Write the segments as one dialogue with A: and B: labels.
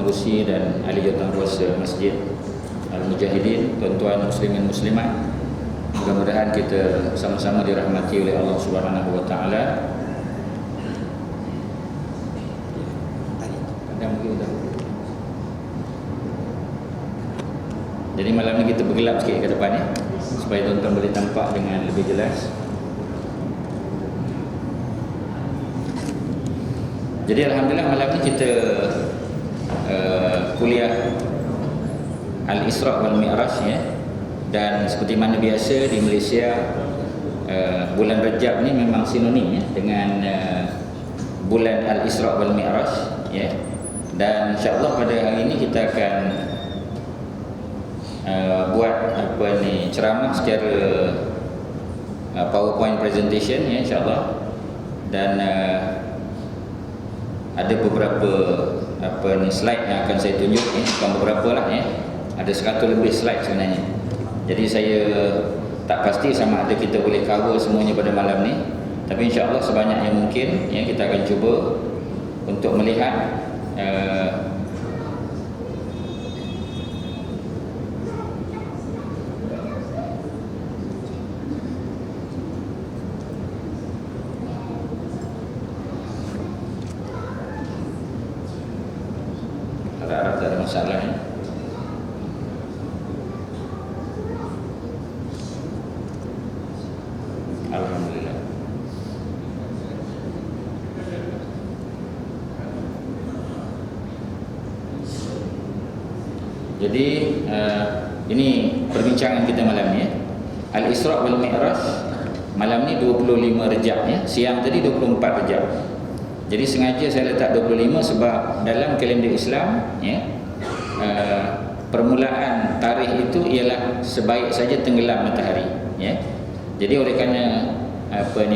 A: Pengerusi dan ahli jawatankuasa Masjid Al-Mujahidin, tuan-tuan muslimin muslimat, mudah-mudahan kita sama-sama dirahmati oleh Allah Subhanahu wa taala. Jadi malam ni kita bergelap sikit ke depan supaya tuan-tuan boleh nampak dengan lebih jelas. Jadi alhamdulillah malam ni kita kuliah Al-Isra' wal Mi'raj dan seperti mana biasa di Malaysia bulan Rajab ni memang sinonim dengan bulan Al-Isra' wal Mi'raj dan insya-Allah pada hari ini kita akan buat ceramah secara PowerPoint presentation insya-Allah, dan ada beberapa slide yang akan saya tunjuk bukan beberapa lah ada 100 lebih slide sebenarnya. Jadi saya tak pasti sama ada kita boleh cover semuanya pada malam ni, tapi insya-Allah sebanyak yang mungkin kita akan cuba untuk melihat harap-harap tak ada masalah Alhamdulillah. Jadi ini perbincangan kita malam ni Al-Isra' wal Mi'raj. Malam ni 25 Rejab siang tadi 24 Rejab. Jadi sengaja saya letak 25 sebab dalam kalender Islam permulaan tarikh itu ialah sebaik saja tenggelam matahari Jadi oleh kerana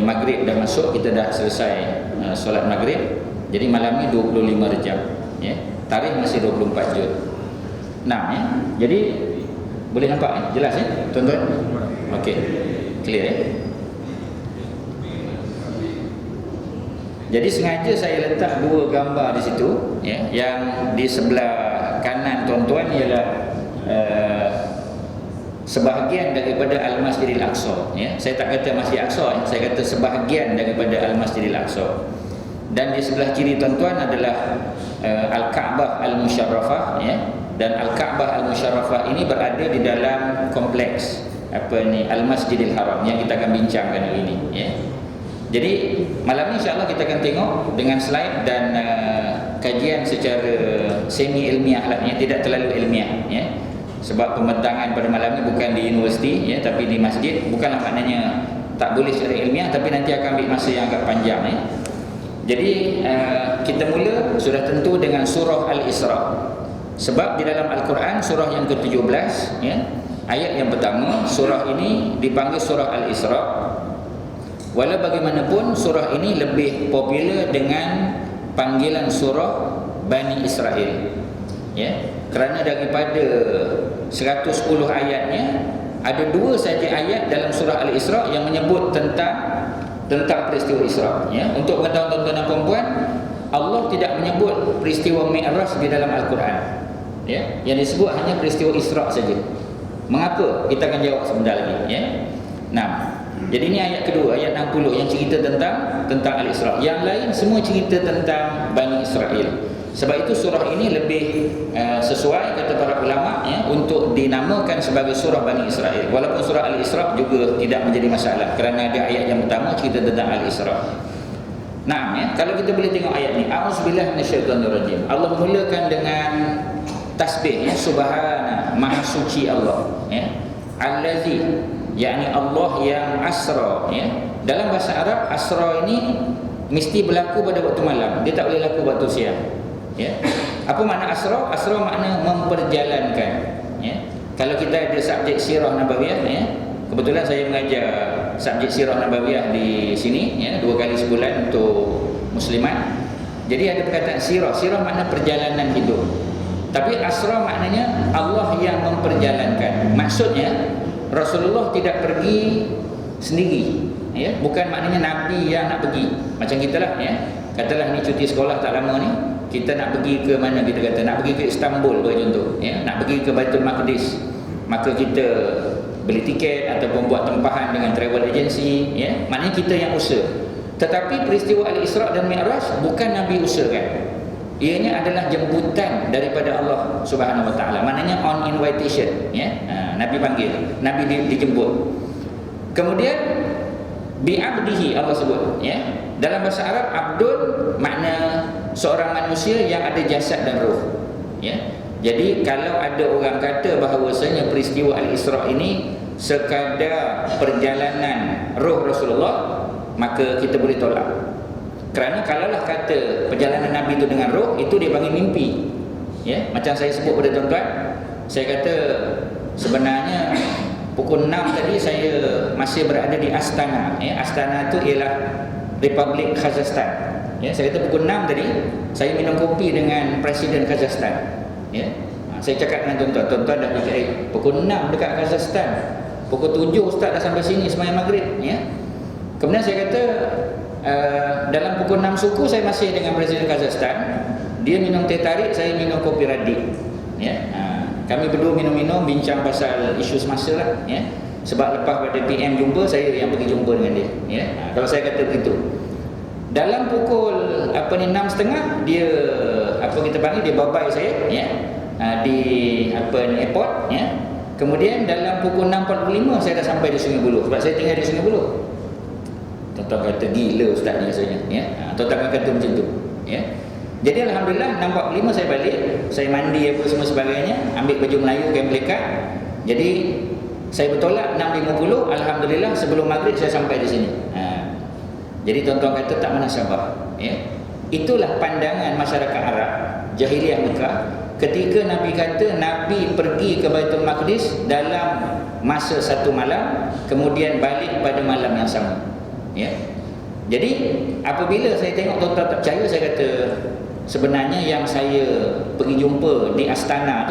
A: maghrib dah masuk, kita dah selesai solat maghrib. Jadi malam ni 25 Rejab tarikh masih 24 Jun. Jadi boleh nampak jelas tuan-tuan? Okey, clear Jadi sengaja saya letak dua gambar di situ yang di sebelah kanan tuan-tuan ialah sebahagian daripada Al-Masjidil Aqsa Saya tak kata Masjid Aqsa saya kata sebahagian daripada Al-Masjidil Aqsa. Dan di sebelah kiri tuan-tuan adalah Al-Kaabah Al-Musharrafah dan Al-Kaabah Al-Musharrafah ini berada di dalam kompleks Al-Masjidil Haram yang kita akan bincangkan hari ini Jadi malam ni insya-Allah kita akan tengok dengan slide dan kajian secara semi ilmiah lah tidak terlalu ilmiah sebab pembentangan pada malam ni bukan di universiti tapi di masjid. Bukanlah maknanya tak boleh secara ilmiah, tapi nanti akan ambil masa yang agak panjang Jadi kita mula sudah tentu dengan surah Al-Isra'. Sebab di dalam Al-Quran surah yang ke-17 ayat yang pertama, surah ini dipanggil surah Al-Isra'. Walau bagaimanapun surah ini lebih popular dengan panggilan surah Bani Israel kerana daripada 110 ayatnya ada 2 saja ayat dalam surah Al-Isra' yang menyebut tentang peristiwa Isra'. Untuk pengetahuan tuan-tuan dan puan-puan, Allah tidak menyebut peristiwa Mi'raj di dalam Al-Quran yang disebut hanya peristiwa Isra' saja. Mengapa? Kita akan jawab sebentar lagi Jadi ini ayat kedua, ayat 60 yang cerita tentang Al-Isra'. Yang lain semua cerita tentang Bani Israel. Sebab itu surah ini lebih sesuai kata para ulama untuk dinamakan sebagai surah Bani Israel. Walaupun surah Al-Isra' juga tidak menjadi masalah kerana ada ayat yang pertama cerita tentang Al-Isra'. Kalau kita boleh tengok ayat ni, a'udzubillahi minasyaitonirrajim. Allah mulakan dengan tasbih subhana, maha suci Allah allazi, yakni Allah yang asra dalam bahasa Arab asra ini mesti berlaku pada waktu malam, dia tak boleh berlaku waktu siang Apa makna asra? Asra makna memperjalankan Kalau kita ada subjek sirah nabawiyah kebetulan saya mengajar subjek sirah nabawiyah di sini 2 kali sebulan untuk muslimat. Jadi ada perkataan sirah. Sirah makna perjalanan hidup, tapi asra maknanya Allah yang memperjalankan. Maksudnya Rasulullah tidak pergi sendiri bukan maknanya Nabi yang nak pergi. Macam kita lah katalah ni cuti sekolah tak lama ni, kita nak pergi ke mana, kita kata nak pergi ke Istanbul bagi contoh, ya, nak pergi ke Baitul Maqdis, maka kita beli tiket ataupun buat tempahan dengan travel agency, ya, maknanya kita yang usaha. Tetapi peristiwa Al-Isra' dan Mi'raj bukan Nabi usahakan. Ianya adalah jemputan daripada Allah Subhanahu Wa Taala. Maknanya on invitation, ya. Nabi panggil, Nabi dijemput. Kemudian bi'abdihi Allah sebut, ya. Dalam bahasa Arab abdul makna seorang manusia yang ada jasad dan roh, ya. Jadi kalau ada orang kata bahawasanya peristiwa Al-Isra' ini sekadar perjalanan roh Rasulullah, maka kita boleh tolak. Kerana kalaulah kata perjalanan Nabi itu dengan roh, itu dia panggil mimpi, ya. Macam saya sebut pada tuan-tuan, saya kata sebenarnya pukul 6 tadi saya masih berada di Astana, ya. Astana itu ialah Republik Kazakhstan, ya. Saya kata pukul 6 tadi saya minum kopi dengan Presiden Kazakhstan, ya. Saya cakap dengan tuan-tuan, tuan-tuan dah fikir pukul 6 dekat Kazakhstan, pukul 7 ustaz dah sampai sini sembahyang maghrib, ya. Kemudian saya kata dalam pukul 6 suku saya masih dengan Presiden Kazakhstan. Dia minum teh tarik, saya minum kopi radik, ya. Kami berdua minum-minum, bincang pasal isu semasa lah, ya. Sebab lepas pada PM jumpa, saya yang pergi jumpa dengan dia, ya. Kalau saya kata begitu, dalam pukul 6.30 dia kita panggil, dia babai saya, ya, di airport, ya. Kemudian dalam pukul 6.45 saya dah sampai di Sungai Buloh, sebab saya tinggal di Sungai Buloh. Tuan-tuan kata gila ustaz ni rasanya, ya. Tuan-tuan kata macam tu, ya. Jadi alhamdulillah 6.45 saya balik, saya mandi apa semua sebagainya, ambil baju Melayu kain melekat. Jadi saya bertolak 6.50, alhamdulillah sebelum maghrib saya sampai di sini. Jadi tuan-tuan kata tak munasabah, ya. Itulah pandangan masyarakat Arab jahiliah Mekah ketika Nabi kata Nabi pergi ke Baitul Maqdis dalam masa satu malam, kemudian balik pada malam yang sama, ya. Jadi apabila saya tengok tuan-tuan tak percaya, saya kata sebenarnya yang saya pergi jumpa di Astana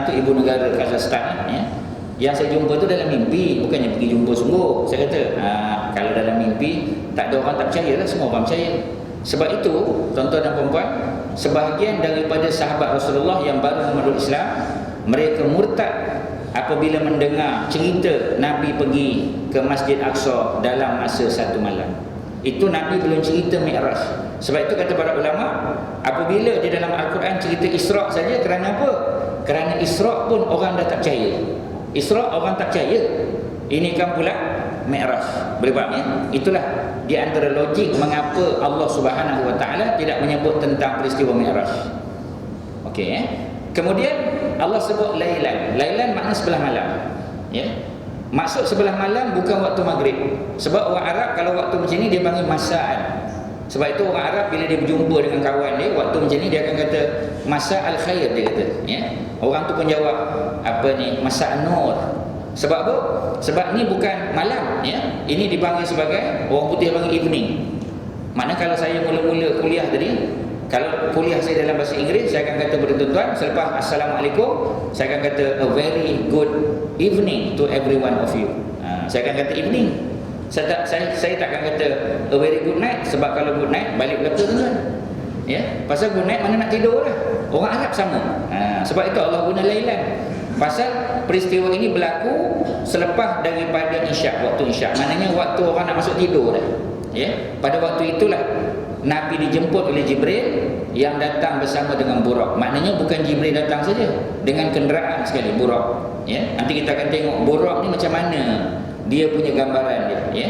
A: tu ibu negara Kazakhstan, ya. Yang saya jumpa tu dalam mimpi, bukannya pergi jumpa sungguh. Saya kata kalau dalam mimpi tak ada orang tak percaya lah, semua orang percaya. Sebab itu tuan-tuan dan puan-puan, sebahagian daripada sahabat Rasulullah yang baru memeluk Islam, mereka murtad apabila mendengar cerita Nabi pergi ke Masjid Aqsa dalam masa satu malam. Itu Nabi belum cerita Mi'raj. Sebab itu kata para ulama, apabila di dalam Al-Quran cerita Isra' saja, kerana apa? Kerana Isra' pun orang dah tak percaya. Isra' orang tak percaya. Ini kan pula Mi'raj. Boleh faham, ya? Itulah di antara logik mengapa Allah Subhanahu Wa Taala tidak menyebut tentang peristiwa Mi'raj. Okey, ya. Kemudian Allah sebut Lailan. Lailan makna sebelah malam, ya. Maksud sebelah malam bukan waktu maghrib. Sebab orang Arab kalau waktu macam ni dia panggil masa'an. Sebab itu orang Arab bila dia berjumpa dengan kawan dia waktu macam ni, dia akan kata masa'al khair, dia kata, ya. Orang tu pun jawab masa'an nur. Sebab apa? Sebab ni bukan malam, ya. Ini dipanggil sebagai, orang putih panggil evening. Maknanya kalau saya mula-mula kuliah tadi, kalau kuliah saya dalam bahasa Inggeris, saya akan kata kepada tuan-tuan, selepas Assalamualaikum, saya akan kata a very good evening to every one of you. Saya akan kata evening. Saya tak akan kata a very good night, sebab kalau good night balik belaka tuan-tuan, ya. Pasal good night mana nak tidur lah. Orang Arab sama. Sebab itu Allah guna Lailan. Pasal peristiwa ini berlaku selepas daripada Isyak, waktu Isyak. Maknanya waktu orang nak masuk tidur dah, ya. Pada waktu itulah Nabi dijemput oleh Jibril yang datang bersama dengan Buraq. Maknanya bukan Jibril datang saja, dengan kenderaan sekali, Buraq, ya. Nanti kita akan tengok Buraq ni macam mana dia punya gambaran dia, ya.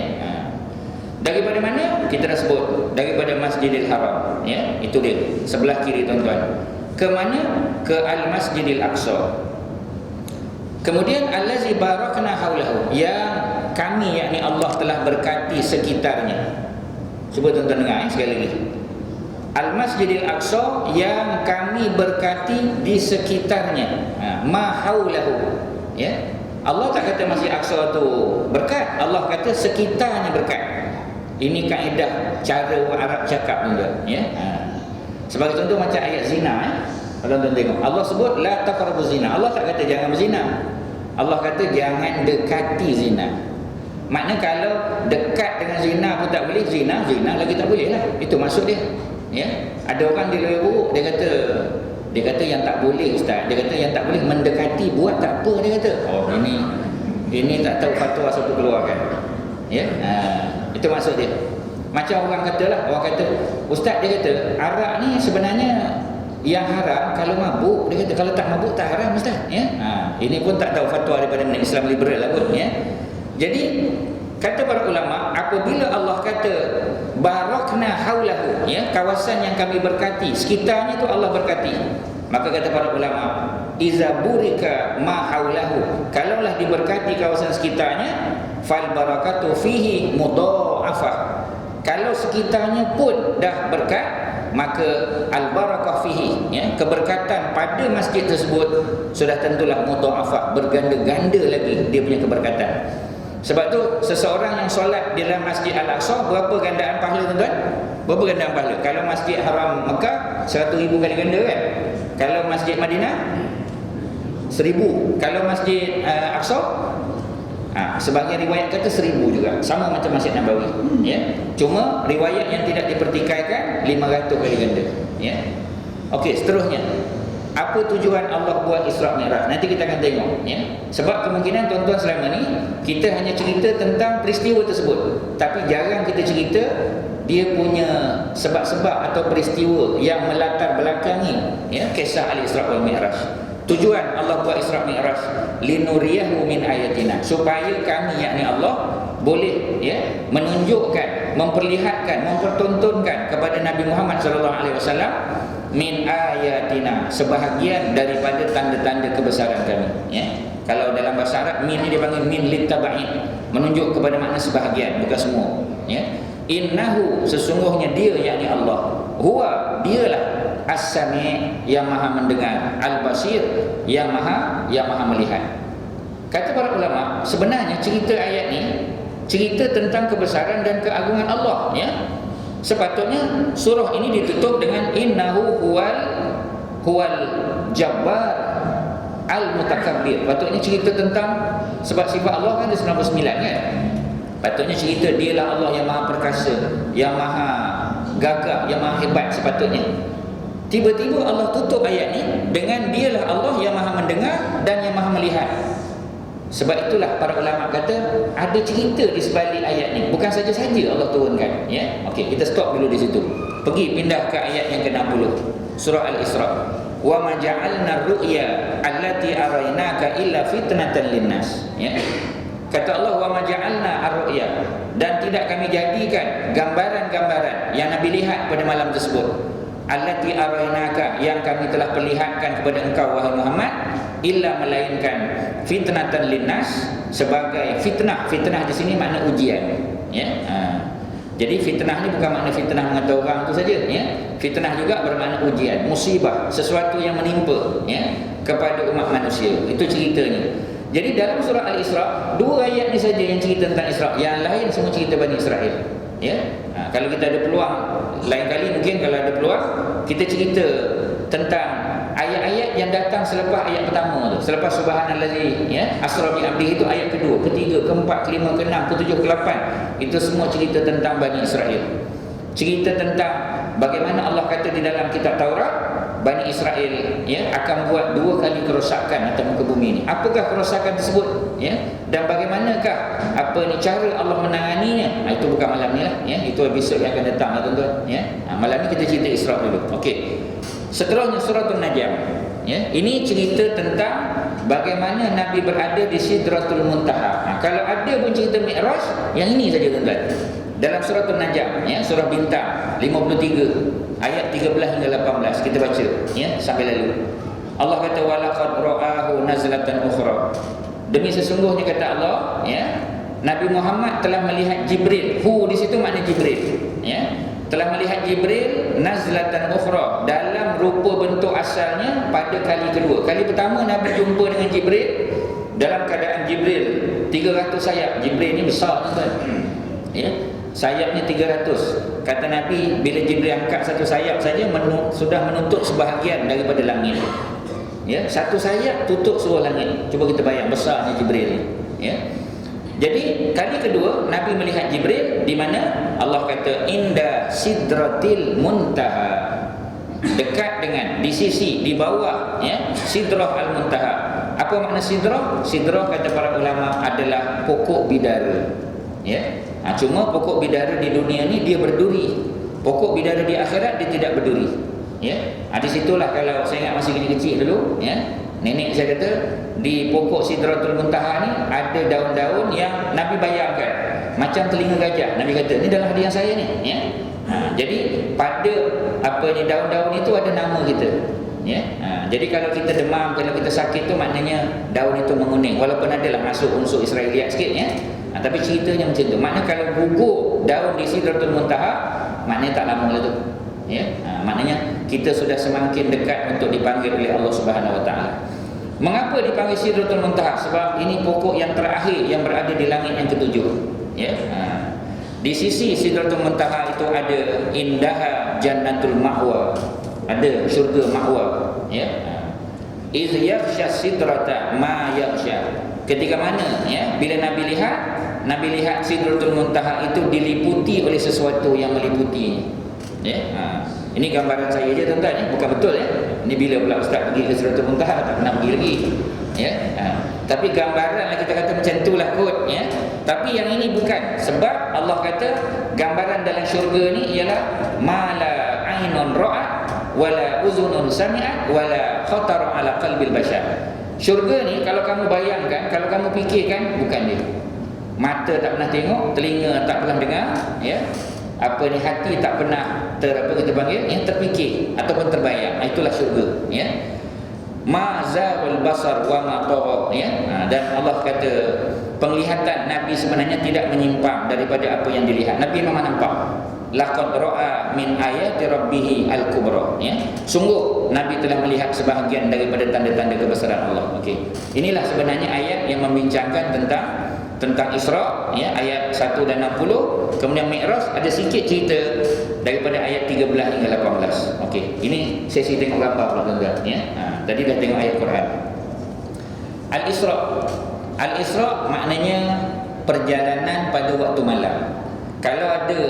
A: Daripada mana? Kita dah sebut, daripada Masjidil Haram, ya. Itu dia, sebelah kiri tuan-tuan. Ke mana? Ke Al-Masjidil Aqsa. Kemudian allazi barakna haulahu, yang kami, yakni Allah telah berkati sekitarnya. Cuba tuan-tuan dengar, sekali lagi. Al-Masjidil Aqsa yang kami berkati di sekitarnya. Ma haulahu, ya. Allah tak kata Masjid Aqsa tu berkat, Allah kata sekitarnya berkat. Ini kaedah cara orang Arab cakap juga, ya. Sebagai contoh macam ayat zina, kalau tuan tengok, Allah sebut la taqrabuz zina. Allah tak kata jangan berzina. Allah kata jangan dekati zina. Maknanya kalau dekat dengan zina pun tak boleh, zina lagi tak boleh lah. Itu maksud dia, Ya, ada orang dia lebih buruk, dia kata yang tak boleh ustaz, dia kata yang tak boleh mendekati, buat tak apa, dia kata. Oh, ini tak tahu fatwa siapa keluarkan. Ya, itu maksud dia. Macam orang katalah, orang kata ustaz, dia kata arak ni sebenarnya yang haram kalau mabuk, dia kata kalau tak mabuk tak haram ustaz. Ya, ini pun tak tahu fatwa daripada Islam liberal lah pun. Ya, jadi kata para ulama, apabila Allah kata barakna haulahu, ya, kawasan yang kami berkati, sekitarnya tu Allah berkati, maka kata para ulama, iza burika ma haulahu, kalaulah diberkati kawasan sekitarnya, fal barakatu fihi mudha'afah, kalau sekitarnya pun dah berkat, maka al barakah fihi, ya, keberkatan pada masjid tersebut sudah tentulah mudha'afah, berganda-ganda lagi dia punya keberkatan. Sebab tu seseorang yang solat di dalam Masjid Al-Aqsa, berapa gandaan pahala tuan-tuan? Berapa gandaan pahala? Kalau Masjid Haram Mekah 100,000 kali ganda kan? Kalau Masjid Madinah 1,000. Kalau Masjid Aqsa sebagian riwayat kata 1,000 juga. Sama macam Masjid Nabawi, ya. Cuma riwayat yang tidak dipertikaikan 500 kali ganda, ya. Okey, seterusnya, apa tujuan Allah buat Isra' Mi'raj? Nanti kita akan tengok, ya. Sebab kemungkinan tuan-tuan selama ni kita hanya cerita tentang peristiwa tersebut, tapi jarang kita cerita dia punya sebab-sebab atau peristiwa yang melatar belakangi, ya, kisah Al-Isra' wal Mi'raj. Tujuan Allah buat Isra' Mi'raj linuriyahu min ayatina, supaya kami, yakni Allah, boleh, ya, menunjukkan, memperlihatkan, mempertontonkan kepada Nabi Muhammad SAW min ayatina, sebahagian daripada tanda-tanda kebesaran kami, ya. Kalau dalam bahasa Arab min ni dipanggil min litaba'in, menunjuk kepada makna sebahagian, bukan semua, ya. Innahu, sesungguhnya dia, yakni Allah, huwa, dialah as-sami', yang maha mendengar, al-basir, yang maha melihat. Kata para ulama, sebenarnya cerita ayat ni cerita tentang kebesaran dan keagungan Allah, ya. Sepatutnya surah ini ditutup dengan innahu huwal jabbar al-mutakabbir. Patutnya cerita tentang, sebab sifat Allah kan ada 99 kan. Patutnya cerita dialah Allah yang maha perkasa, yang maha gagah, yang maha hebat sepatutnya. Tiba-tiba Allah tutup ayat ni dengan dialah Allah yang maha mendengar dan yang maha melihat. Sebab itulah para ulama kata ada cerita di sebalik ayat ni, bukan saja-saja Allah turunkan, ya. Okey, kita stop dulu di situ. Pergi pindah ke ayat yang ke-60, surah Al-Isra. Wa ma ja'alna ar-ru'ya allati araynaka illa fitnatan linnas, ya. Kata Allah, wa ma ja'alna ar-ru'ya, dan tidak kami jadikan gambaran-gambaran yang Nabi lihat pada malam tersebut, allati araynaka, yang kami telah perlihatkan kepada engkau wahai Muhammad, illa, melainkan fitnatan linnas, sebagai fitnah. Fitnah di sini makna ujian, ya. Jadi fitnah ni bukan makna fitnah mengata orang tu saja, ya. Fitnah juga bermakna ujian, musibah, sesuatu yang menimpa, ya, kepada umat manusia. Itu ceritanya. Jadi dalam surah Al-Isra, 2 ayat ni saja yang cerita tentang Isra, yang lain semua cerita Bani Israel, ya. Kalau kita ada peluang lain kali, mungkin kalau ada peluang, kita cerita tentang ayat-ayat yang datang selepas ayat pertama tu, selepas subhanallazi, ya, asra bi abdihi, itu ayat kedua, ketiga, keempat, kelima, keenam, ketujuh, ke-8. Itu semua cerita tentang Bani Israel. Cerita tentang bagaimana Allah kata di dalam kitab Taurat, Bani Israel, ya, akan buat 2 kali kerosakan atas muka bumi ini. Apakah kerosakan tersebut, ya, dan bagaimanakah cara Allah menanganinya? Itu bukan malam ni lah, ya. Itu episod yang akan datang, tuan-tuan, ya. Malam ni kita cerita Isra dulu. Okey. Seterusnya suratul Najm, ya. Ini cerita tentang bagaimana Nabi berada di Sidratul Muntaha. Kalau ada pun cerita Mi'raj, yang ini saja, tuan-tuan. Dalam suratul Najm, ya, surah Bintang 53 ayat 13 hingga 18, kita baca, ya, sampai lalu. Allah kata walaqad ra'ahu nazlatan ukhra. Demi sesungguhnya, kata Allah, ya, Nabi Muhammad telah melihat Jibril. Hu di situ makna Jibril, ya. Telah melihat Jibril nazlatan ukhra, dalam rupa bentuk asalnya pada kali kedua. Kali pertama Nabi jumpa dengan Jibril dalam keadaan Jibril 300 sayap. Jibril ni besar, tuan, ya. Sayapnya 300. Kata Nabi, bila Jibril angkat satu sayap saja sudah menutup sebahagian daripada langit, ya. Satu sayap tutup seluruh langit. Cuba kita bayang besarnya Jibril ni, ya. Jadi kali kedua Nabi melihat Jibril, di mana Allah kata inda sidratil muntaha, dekat dengan, di sisi, di bawah, ya, sidrah al-muntaha. Apa makna sidrah? Sidrah kata para ulama adalah pokok bidara, ya. Cuma pokok bidara di dunia ni dia berduri, pokok bidara di akhirat dia tidak berduri, ya. Di situlah, kalau saya ingat masih kecil dulu, ya, nenek saya kata di pokok sidratul muntaha ni ada daun-daun yang Nabi bayangkan macam telinga gajah. Nabi kata ni dalam hadiah saya ni, ya. Jadi pada apa ni daun-daun itu ada nama kita, ya. Jadi kalau kita demam, kalau kita sakit tu maknanya daun itu menguning, walaupun adalah masuk unsur Israeliat sikit, ya. Tapi ceritanya macam tu. Maknanya kalau gugur daun di sidratul muntaha, maknanya tak lama lah tu, ya. Maknanya kita sudah semakin dekat untuk dipanggil oleh Allah Subhanahu Wa Taala. Mengapa dipanggil sidratul muntaha? Sebab ini pokok yang terakhir yang berada di langit yang ketujuh, ya. Di sisi sidratul muntaha itu ada indaha jannatul ma'wa, ada syurga ma'wa, ya. Iz yaghsha sidrata ma yaghsha. Ketika mana, ya, bila Nabi lihat sidratul muntaha itu diliputi oleh sesuatu yang meliputinya, ya. Ini gambaran saya je tuan-tuan, ya. Bukan betul, ya. Ini bila pula ustaz pergi ke sidratul muntaha, tak pernah pergi lagi, ya. Tapi gambaran lah, kita kata macam itulah kot, ya. Tapi yang ini bukan, sebab Allah kata gambaran dalam syurga ni ialah mala ainun ra'at wala uzunun sami'at wala khatara ala qalbil bashar. Syurga ni kalau kamu bayangkan, kalau kamu fikirkan, bukan dia. Mata tak pernah tengok, telinga tak pernah dengar, ya. Apa ni, hati tak pernah apa kita panggil, yang terfikir ataupun terbayang. Itulah syurga, ya. Ma zaghal basar wa ma tagha, ya. Dan Allah kata penglihatan Nabi sebenarnya tidak menyimpang daripada apa yang dilihat. Nabi memang nampak. Laqad ra'a min ayati rabbih al-kubra, ya. Sungguh Nabi telah melihat sebahagian daripada tanda-tanda kebesaran Allah. Okey. Inilah sebenarnya ayat yang membincangkan tentang Isra, ya, ayat 1 dan 60. Kemudian Mi'raj ada sikit cerita daripada ayat 13 hingga 18. Okey. Ini sesi tengok gambar pula tuan-tuan, ya. Tadi dah tengok ayat Quran. Al-Isra maknanya perjalanan pada waktu malam. Kalau ada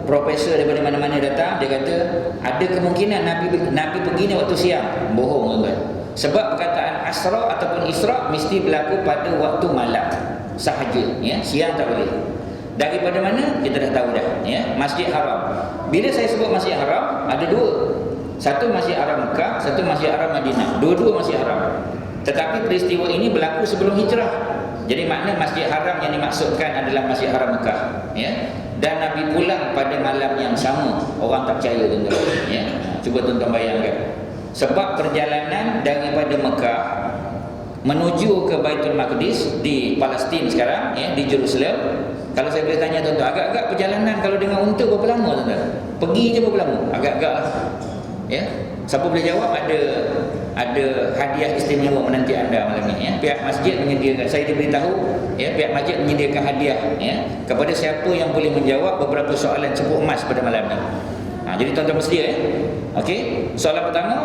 A: profesor daripada mana-mana datang, dia kata ada kemungkinan Nabi pergi ni waktu siang. Bohong, tuan-tuan. Sebab perkataan Asra ataupun Isra mesti berlaku pada waktu malam sahaja, ya. Siang tak boleh. Daripada mana? Kita dah tahu dah, ya. Masjid Haram. Bila saya sebut Masjid Haram, ada dua. Satu Masjid Haram Mekah, satu Masjid Haram Madinah. Dua-dua Masjid Haram. Tetapi peristiwa ini berlaku sebelum hijrah. Jadi makna Masjid Haram yang dimaksudkan adalah Masjid Haram Mekah, ya. Dan Nabi pulang pada malam yang sama. Orang tak percaya, tuan-tuan, ya. Cuba tuan-tuan bayangkan. Sebab perjalanan daripada Mekah menuju ke Baitul Maqdis di Palestin sekarang, ya, di Jerusalem. Kalau saya boleh tanya tuan-tuan, agak-agak perjalanan kalau dengan unta berapa lama, tuan-tuan? Pergi je berapa lama? Agak-agak lah, ya. Siapa boleh jawab? Ada hadiah istimewa menanti anda malam ni, ya. Pihak masjid menyediakan, saya diberitahu, ya, pihak masjid menyediakan hadiah, ya, kepada siapa yang boleh menjawab beberapa soalan cebok emas pada malam ni. Jadi tuan-tuan bersedia, ya. Okey. Soalan pertama,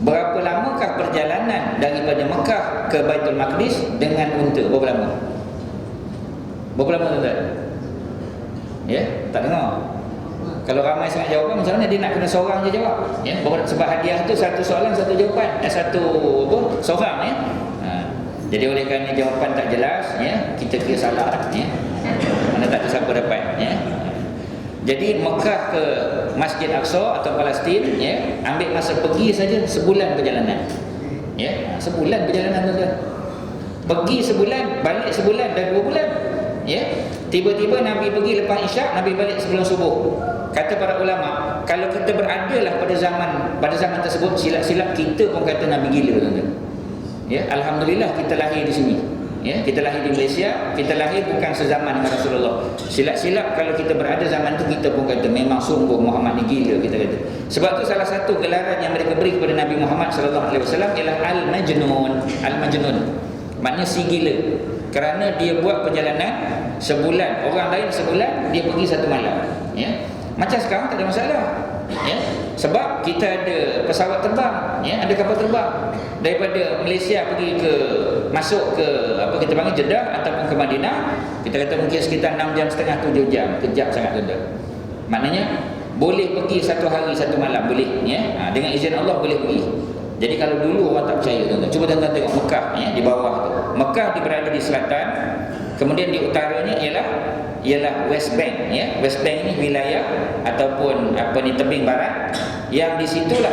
A: berapa lamakah perjalanan daripada Mekah ke Baitul Maqdis dengan unta? Berapa lama? Berapa lama, tuan-tuan? Ya, tak dengar. Kalau ramai sangat jawapan, macam mana dia nak kena seorang je jawab, ya? Sebab hadiah tu satu soalan satu jawapan, satu apa, seorang, ya. Jadi oleh kerana jawapan tak jelas, ya, kita kira salah, ya. Mana tak ada siapa dapat, ya. Jadi Mekah ke Masjid Aqsa atau Palestin, ya, ambil masa pergi saja sebulan perjalanan, ya. Sebulan perjalanan, tuan-tuan. Pergi sebulan, balik sebulan, dah 2 bulan, ya. Tiba-tiba Nabi pergi lepas Isyak, Nabi balik sebelum subuh. Kata para ulama, kalau kita beradalah pada zaman tersebut, silap-silap kita pun kata Nabi gila, tuan-tuan. Ya, alhamdulillah kita lahir di sini. Ya, kita lahir di Malaysia, kita lahir bukan sezaman dengan Rasulullah. Silap-silap kalau kita berada zaman tu, kita pun kata memang sungguh Muhammad ni gila, kita kata. Sebab tu salah satu gelaran yang mereka beri kepada Nabi Muhammad sallallahu alaihi wasallam ialah al-majnun. Al-majnun maknanya si gila. Kerana dia buat perjalanan sebulan, orang lain sebulan, dia pergi satu malam, ya. Macam sekarang tak ada masalah, ya. Sebab kita ada pesawat terbang, ya, ada kapal terbang daripada Malaysia pergi ke masuk ke apa kita panggil Jeddah ataupun ke Madinah, kita kata mungkin sekitar 6.5 7 jam, kejap sangat tuan. Maknanya boleh pergi satu hari satu malam boleh, ya. Dengan izin Allah boleh pergi. Jadi kalau dulu orang tak percaya tuan-tuan, cuba tuan-tuan tengok Mekah, ya, di bawah tu. Mekah berada di selatan, kemudian di utaranya ialah West Bank, ya. West Bank ini wilayah ataupun apa ni tebing barat yang di situlah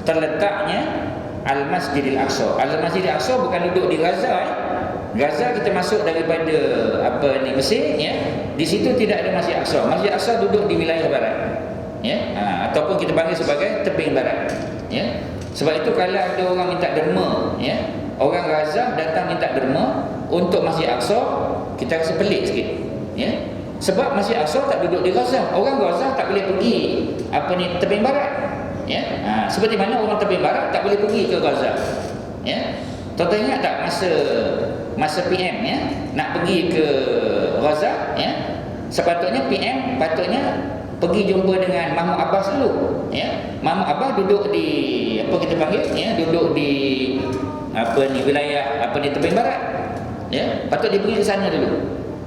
A: terletaknya Al-Masjidil Aqsa. Al-Masjidil Aqsa bukan duduk di Gaza, Gaza kita masuk daripada apa ni Mesir, ya. Di situ tidak ada Masjid Aqsa. Masjid Aqsa duduk di wilayah barat, ya. Ataupun kita panggil sebagai tebing barat, ya. Sebab itu kalau ada orang minta derma, ya, orang Gaza datang minta derma untuk Masjid Aqsa, kita rasa pelik sikit, ya. Sebab Masjid Aqsa tak duduk di Gaza. Orang Gaza tak boleh pergi apa ni tebing barat, ya. Seperti mana orang tebing barat tak boleh pergi ke Gaza, ya. Tuan-tuan ingat tak masa PM, ya, nak pergi ke Gaza, ya, sepatutnya PM patutnya pergi jumpa dengan Mahmud Abbas dulu, ya. Mahmud Abbas duduk di apa kita panggil, ya, duduk di apa ni wilayah apa ni tebing barat, ya. Patut dia pergi ke sana dulu.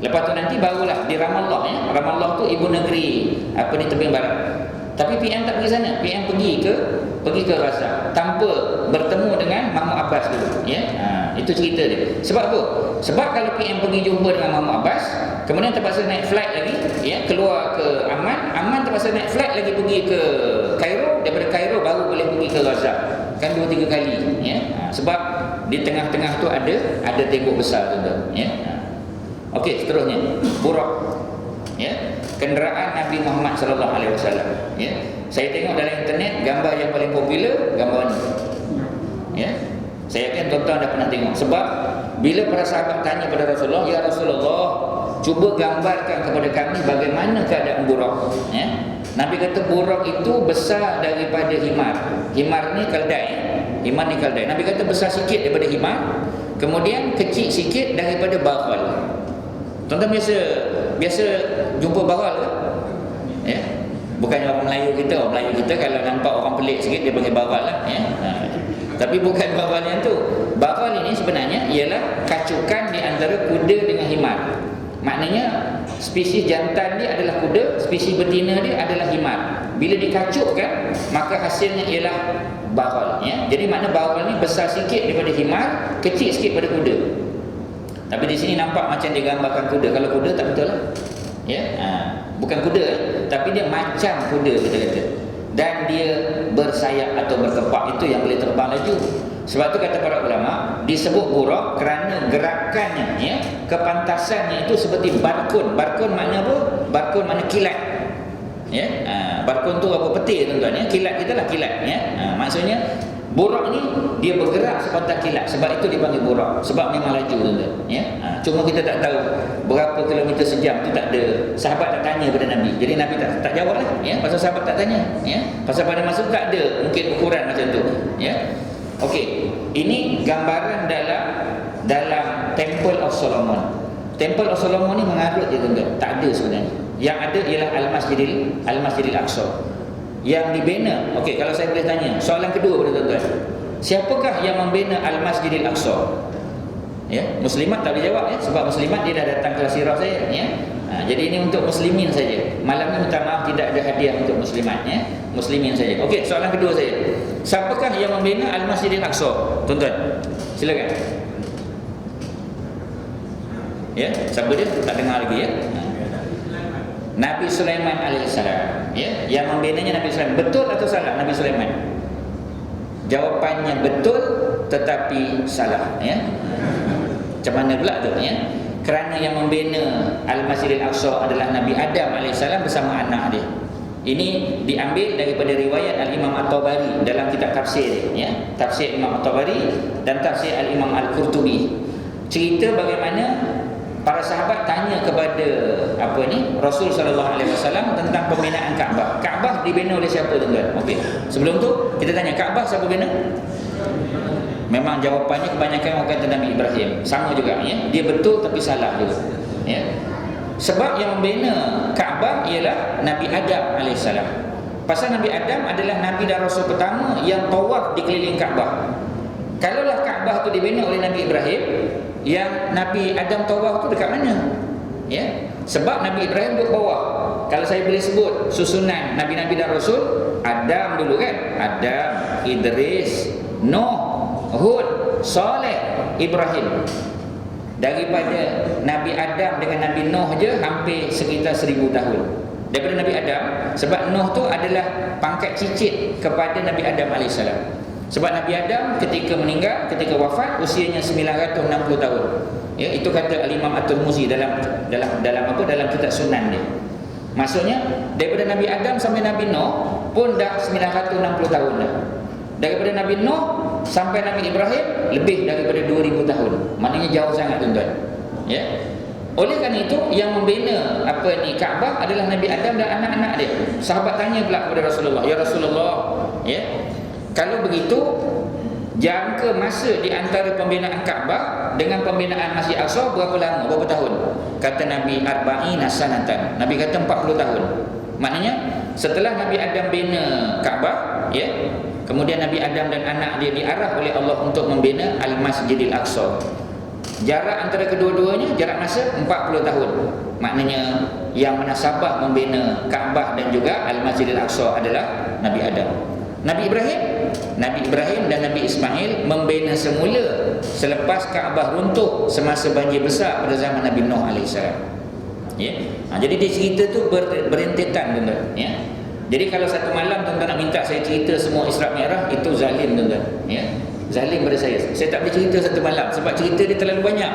A: Lepas tu nanti barulah di Ramallah, ya. Ramallah tu ibu negeri apa ni tebing barat. Tapi PM tak pergi sana, PM pergi ke Gaza tanpa bertemu dengan Mahmud Abbas dulu, ya. Itu cerita dia. Sebab apa? Sebab kalau PM pergi jumpa dengan Mahmud Abbas, kemudian terpaksa naik flight lagi, ya, keluar ke Amman terpaksa naik flight lagi pergi ke Kairo, daripada Kairo baru boleh pergi ke Gaza. Kan 2-3 kali, ya. Sebab di tengah-tengah tu ada tembok besar tu, ya. Okey, seterusnya Buraq, ya, kenderaan Nabi Muhammad sallallahu alaihi wasallam, ya. Saya tengok dalam internet gambar yang paling popular gambar ni, ya. Saya yakin tuan-tuan dah pernah tengok. Sebab bila para sahabat tanya pada Rasulullah, "Ya Rasulullah, cuba gambarkan kepada kami bagaimana keadaan Buraq," ya. Nabi kata Buraq itu besar daripada himar. Himar ni keldai. Himar ni keldai. Nabi kata besar sikit daripada himar, kemudian kecil sikit daripada baghal. Tuan-tuan biasa jumpa baghal ke? Ya. Bukannya orang Melayu kita kalau nampak orang pelik sikit dia panggil baghal lah, ya. Tapi bukan baghal yang tu. Baghal ini sebenarnya ialah kacukan di antara kuda dengan himar. Maknanya spesies jantan dia adalah kuda, spesies betina dia adalah himar. Bila dikacukkan, maka hasilnya ialah baghal, ya. Jadi makna baghal ni besar sikit daripada himar, kecil sikit pada kuda. Tapi di sini nampak macam dia gambarkan kuda. Kalau kuda tak betul lah, ya. Bukan kuda, tapi dia macam kuda kita kata. Dan dia bersayap atau berkepak, itu yang boleh terbang laju. Sebab tu kata para ulama disebut Buraq kerana gerakannya, ya, kepantasannya itu seperti barkun. Barkun makna apa? Barkun makna kilat, ya. Barkun tu apa? Petir tuan-tuan, ya. Kilat kita lah kilat, ya. Maksudnya Buraq ni dia bergerak seperti kilat. Sebab itu dipanggil Buraq. Sebab memang laju tuan-tuan, ya. Cuma kita tak tahu berapa kilometer sejam, tu tak ada. Sahabat tak tanya pada Nabi. Jadi Nabi tak jawab lah, ya. Pasal sahabat tak tanya, ya. Pasal pada masa tu tak ada mungkin ukuran macam tu, ya. Okey, ini gambaran dalam Temple of Solomon. Temple of Solomon ni mengarut je tuan-tuan. Tak ada sebenarnya. Yang ada ialah Al-Masjidil Aqsa yang dibina. Okey, kalau saya boleh tanya, soalan kedua pada tuan-tuan. Siapakah yang membina Al-Masjidil Aqsa? Ya, muslimat tak boleh jawab, ya, sebab muslimat dia dah datang kelas sirah saya, ya. Jadi ini untuk muslimin saja. Malam ni minta maaf tidak ada hadiah untuk muslimat, ya. Muslimin saja. Okey, soalan kedua saya. Siapakah yang membina Al-Masjidil Aqsa? Tuan-tuan, silakan. Ya, siapa dia? Tak dengar lagi, ya. Nabi Sulaiman alaihissalam, ya, yang membinanya Nabi Sulaiman. Betul atau salah Nabi Sulaiman? Jawapannya betul tetapi salah, ya. Macam mana pula tu, ya? Kerana yang membina Al-Masjidil Aqsa adalah Nabi Adam alaihissalam bersama anak dia. Ini diambil daripada riwayat Al-Imam At-Tabari dalam kitab tafsir dia, ya. Tafsir Imam At-Tabari dan tafsir Al-Imam Al-Qurtubi. Cerita bagaimana para sahabat tanya kepada Rasul sallallahu alaihi wasallam tentang pembinaan Kaabah. Kaabah dibina oleh siapa tuan-tuan? Okey. Sebelum tu kita tanya Kaabah siapa bina? Memang jawapannya kebanyakan orang kata Nabi Ibrahim. Sama juga, ya. Dia betul tapi salah juga, ya. Sebab yang membina Kaabah ialah Nabi Adam alaihissalam. Pasal Nabi Adam adalah Nabi dan Rasul pertama yang tawaf di keliling Kaabah. Kalaulah Kaabah tu dibina oleh Nabi Ibrahim, yang Nabi Adam tawaf tu dekat mana? Ya, sebab Nabi Ibrahim duduk bawah. Kalau saya boleh sebut susunan Nabi-Nabi dan Rasul, Adam dulu kan, Adam, Idris, Nuh, Hud, Saleh, Ibrahim. Daripada Nabi Adam dengan Nabi Nuh je hampir sekitar 1000 tahun. Daripada Nabi Adam, sebab Nuh tu adalah pangkat cicit kepada Nabi Adam AS. Sebab Nabi Adam ketika meninggal, ketika wafat, usianya 960 tahun. Ya, itu kata Al-Imam At-Tirmizi dalam kitab Sunan dia. Maksudnya daripada Nabi Adam sampai Nabi Nuh pun dah 960 tahun dah. Daripada Nabi Nuh sampai Nabi Ibrahim lebih daripada 2000 tahun. Maknanya jauh sangat tuan-tuan. Ya. Oleh kerana itu yang membina Kaabah adalah Nabi Adam dan anak-anak dia. Sahabat tanya pula kepada Rasulullah, "Ya Rasulullah, ya, kalau begitu jangka masa di antara pembinaan Kaabah dengan pembinaan Masjid Al-Aqsa berapa lama, berapa tahun?" Kata Nabi, "Arba'ina sanatan." Nabi kata 40 tahun. Maknanya setelah Nabi Adam bina Kaabah, ya, kemudian Nabi Adam dan anak dia diarah oleh Allah untuk membina Al-Masjidil Aqsa. Jarak antara kedua-duanya, jarak masa 40 tahun. Maknanya yang menasabah membina Kaabah dan juga Al-Masjidil Aqsa adalah Nabi Adam. Nabi Ibrahim dan Nabi Ismail membina semula selepas Kaabah runtuh semasa banjir besar pada zaman Nabi Nuh AS. Ya. Jadi dia cerita tu berentetan tuan-tuan, ya. Jadi kalau satu malam tuan-tuan nak minta saya cerita semua Isra Mi'raj, itu zalim tuan-tuan, ya. Zalim pada saya. Saya tak boleh cerita satu malam sebab cerita dia terlalu banyak,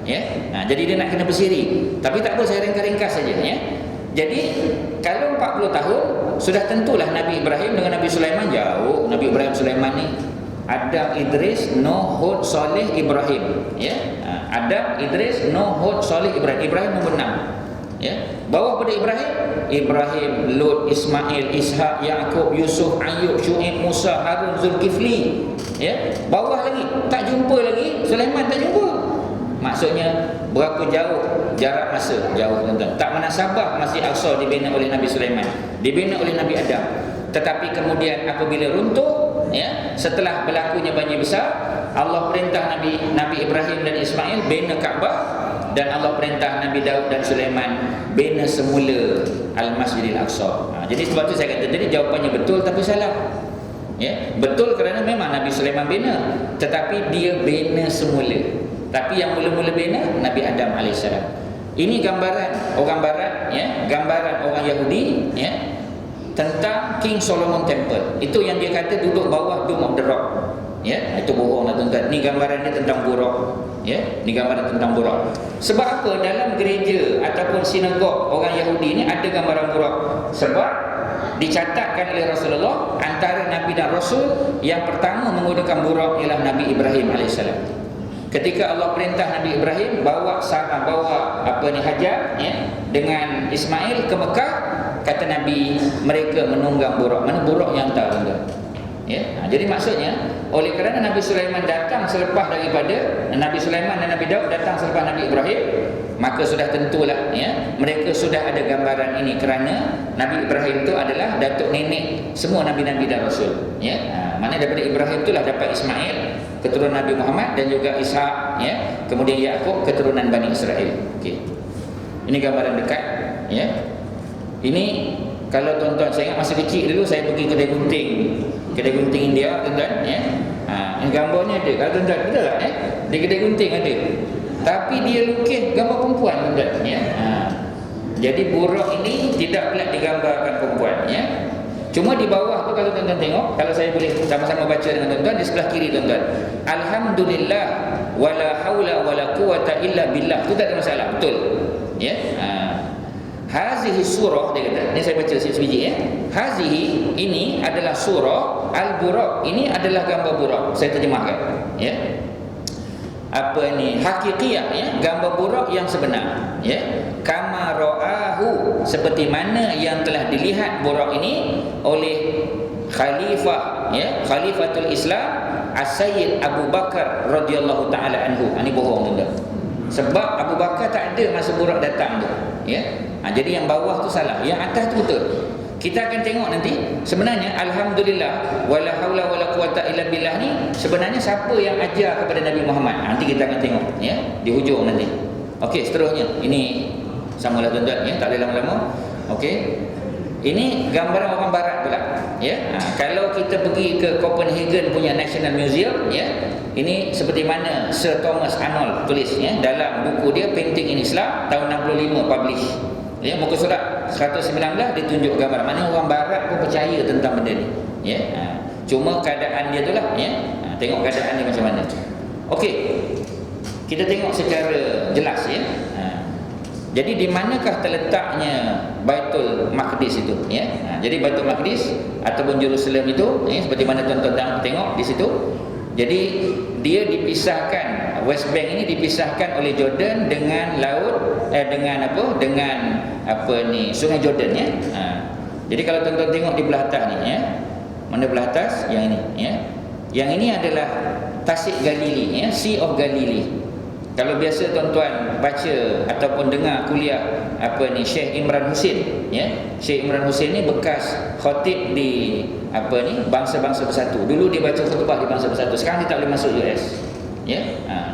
A: ya. Jadi dia nak kena bersiri. Tapi tak apa, saya ringkas saja, ya. Jadi kalau 40 tahun sudah tentulah Nabi Ibrahim dengan Nabi Sulaiman jauh. Nabi Ibrahim Sulaiman ni Adam, Idris, Nuh, Hud, Saleh, Ibrahim, ya. Adam, Idris, Nuh, Hud, Saleh, Ibrahim. Ibrahim nombor 6. Ya. Bawah pada Ibrahim, Lut, Ismail, Ishak, Yaqub, Yusuf, Ayub, Syuaib, Musa, Harun, Zulkifli. Ya. Bawah lagi tak jumpa lagi Sulaiman, tak jumpa. Maksudnya berapa jauh jarak masa? Jauh tuan-tuan. Tak menasabah Masjid Aqsa dibina oleh Nabi Sulaiman, dibina oleh Nabi Adam. Tetapi kemudian apabila runtuh, ya, setelah berlakunya banjir besar, Allah perintah Nabi Ibrahim dan Ismail bina Kaabah, dan Allah perintah Nabi Daud dan Sulaiman bina semula Al-Masjidil Aqsa. Jadi sebab tu saya kata tadi jawapannya betul tapi salah. Ya, betul kerana memang Nabi Sulaiman bina, tetapi dia bina semula. Tapi yang mula-mula bina Nabi Adam AS. Ini gambaran orang Barat, ya, gambaran orang Yahudi, ya, tentang King Solomon Temple. Itu yang dia kata duduk bawah Dome of the Rock. Ya, itu bohong lah tuan-tuan. Ni gambaran ni tentang buruk. Ya, ni gambaran tentang buruk. Sebab apa? Dalam gereja ataupun sinagog orang Yahudi ni ada gambaran buruk. Sebab dicatatkan oleh Rasulullah, antara Nabi dan Rasul yang pertama menggunakan buruk ialah Nabi Ibrahim AS. Ketika Allah perintah Nabi Ibrahim bawa Hajar, ya, dengan Ismail ke Mekah, kata Nabi mereka menunggang buruk. Mana buruk yang tahu tuan-tuan? Ya, jadi maksudnya oleh kerana Nabi Sulaiman datang selepas daripada Nabi Sulaiman dan Nabi Daud datang selepas Nabi Ibrahim, maka sudah tentulah, ya, mereka sudah ada gambaran ini kerana Nabi Ibrahim itu adalah datuk nenek semua nabi-nabi dan rasul, ya. Mana daripada Ibrahim itulah dapat Ismail, keturunan Nabi Muhammad, dan juga Ishak, ya, kemudian Yaqub, keturunan Bani Israel. Okey. Ini gambaran dekat, ya. Ini kalau tuan-tuan saya ingat masa kecil dulu saya pergi kedai gunting India tuan-tuan, ya. Ini gambarnya ada. Kalau tuan-tuan betul tak, ya? Di kedai gunting ada. Tapi dia lukis gambar perempuan tuan-tuan, ya. Jadi buruk ini tidak pula digambarkan perempuan, ya. Cuma di bawah tu kalau tuan-tuan tengok, kalau saya boleh sama-sama baca dengan tuan-tuan, di sebelah kiri tuan-tuan, alhamdulillah wala haula wala quwata illa billah. Tu tak ada masalah, betul. Ya. Hazihi surah, dia kata. Ini saya baca sebiji, ya. Hazihi ini adalah surah Al-Buraq. Ini adalah gambar buraq. Saya terjemahkan, ya. Apa ni? Hakikiyah, ya, gambar buraq yang sebenar, ya. Kama ra'ahu, seperti mana yang telah dilihat buraq ini oleh khalifah, ya, khalifatul Islam As-Sayyid Abu Bakar radhiyallahu taala anhu. Ini bohong tuan-tuan. Sebab Abu Bakar tak ada masa buraq datang tu, ya. Jadi yang bawah tu salah, yang atas tu betul. Kita akan tengok nanti sebenarnya alhamdulillah wala haula wala quwata illa billah ni sebenarnya siapa yang ajar kepada Nabi Muhammad. Nanti kita akan tengok ya di hujung nanti. Okey, seterusnya ini samalah tuan-tuan ya, tak boleh lama-lama. Okey. Ini gambaran orang barat pula ya. Kalau kita pergi ke Copenhagen punya National Museum ya, ini seperti mana Sir Thomas Arnold tulis ya dalam buku dia Painting in Islam tahun 65 publish. Ya, muka surat 119 ditunjuk gambar. Mana orang barat pun percaya tentang benda ni. Ya. Cuma keadaan dia itulah ya. Tengok keadaan dia macam mana. Okey. Kita tengok secara jelas ya. Jadi di manakah terletaknya Baitul Maqdis itu ya? Jadi Baitul Maqdis ataupun Jerusalem itu ya, seperti mana tuan-tuan tengok di situ. Jadi dia dipisahkan, West Bank ini dipisahkan oleh Jordan dengan laut dengan Sungai Jordan ya. Jadi kalau tuan-tuan tengok di belah atas ni ya. Mana belah atas? Yang ini ya. Yang ini adalah Tasik Galili ya, Sea of Galilee. Kalau biasa tuan-tuan baca ataupun dengar kuliah Syekh Imran Hussein ya. Syekh Imran Hussein ni bekas khatib di Bangsa-Bangsa Bersatu. Dulu dia baca khutbah di Bangsa Bersatu. Sekarang dia tak boleh masuk US. Ya.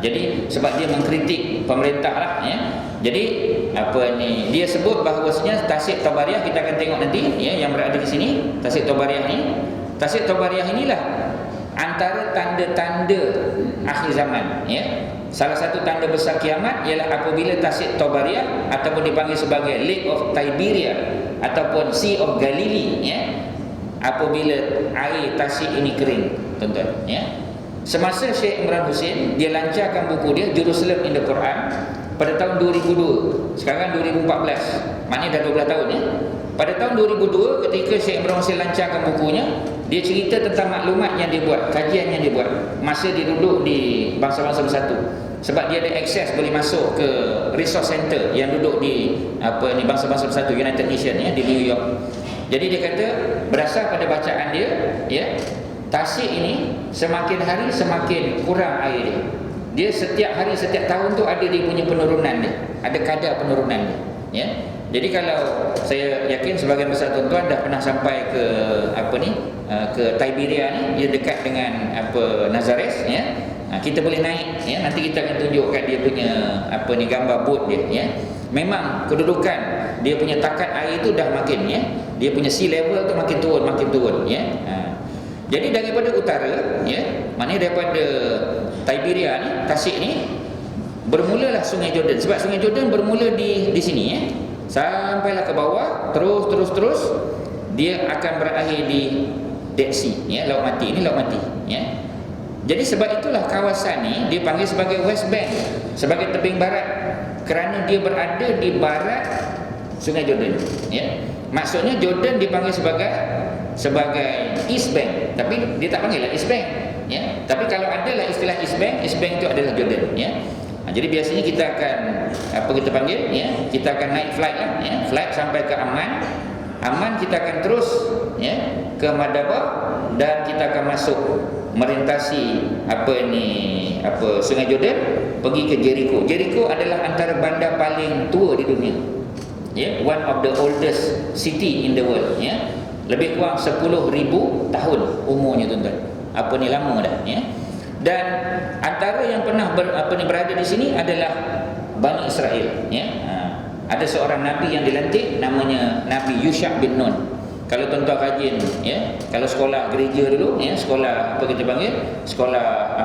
A: Jadi sebab dia mengkritik pemerintah lah ya. Jadi dia sebut bahawasanya Tasik Tabariah, kita akan tengok nanti ya yang berada di sini, Tasik Tabariah ni. Tasik Tabariah inilah antara tanda-tanda akhir zaman ya. Salah satu tanda besar kiamat ialah apabila Tasik Tabariah ataupun dipanggil sebagai Lake of Tiberias ataupun Sea of Galilee ya. Apabila air Tasik ini kering, tuan-tuan ya. Semasa Syekh Imran Hussein dia lancarkan buku dia Jerusalem in the Quran pada tahun 2002. Sekarang 2014. Maknanya dah 12 tahun ya. Pada tahun 2002 ketika Syekh Imran Hussein lancarkan bukunya, dia cerita tentang maklumat yang dia buat, kajian yang dia buat masa dia duduk di Bangsa-Bangsa Bersatu. Sebab dia ada akses boleh masuk ke resource center yang duduk di Bangsa-Bangsa Bersatu United Nations ya di New York. Jadi dia kata berdasar pada bacaan dia ya, Tasik ini semakin hari semakin kurang air dia. Dia setiap hari setiap tahun tu ada dia punya penurunan dia, ada kadar penurunan dia ya. Jadi kalau saya yakin sebagian besar tuan-tuan dah pernah sampai ke ke Tiberias ni, dia dekat dengan Nazareth ya. Kita boleh naik ya, nanti kita akan tunjukkan dia punya gambar boat dia ya. Memang kedudukan dia punya takat air itu dah makin ya, dia punya sea level tu makin turun ya. Jadi daripada utara ya, maknanya daripada Tiberias ni, Tasik ni bermulalah Sungai Jordan. Sebab Sungai Jordan bermula di sini ya. Sampailah ke bawah, terus dia akan berakhir di Dead Sea ya, Laut Mati. Ini Laut Mati ya. Jadi sebab itulah kawasan ni dia panggil sebagai West Bank, sebagai tebing barat, kerana dia berada di barat Sungai Jordan ya. Maksudnya Jordan dipanggil sebagai East Bank, tapi dia tak panggil lah East Bank ya. Tapi kalau adalah istilah East Bank itu adalah Jordan ya. Jadi biasanya kita akan kita panggil ya, kita akan naik flight lah ya, flight sampai ke Amman kita akan terus ya ke Madaba dan kita akan masuk merintasi Sungai Jordan pergi ke Jericho. Jericho adalah antara bandar paling tua di dunia ya, one of the oldest city in the world ya. Lebih kurang 10,000 tahun umurnya tuan-tuan. Lama dah ya. Dan antara yang pernah berada di sini adalah Bani Israel ya. Ada seorang nabi yang dilantik namanya Nabi Yusha bin Nun. Kalau tuan-tuan rajin ya, kalau sekolah gereja dulu ya, sekolah kita panggil sekolah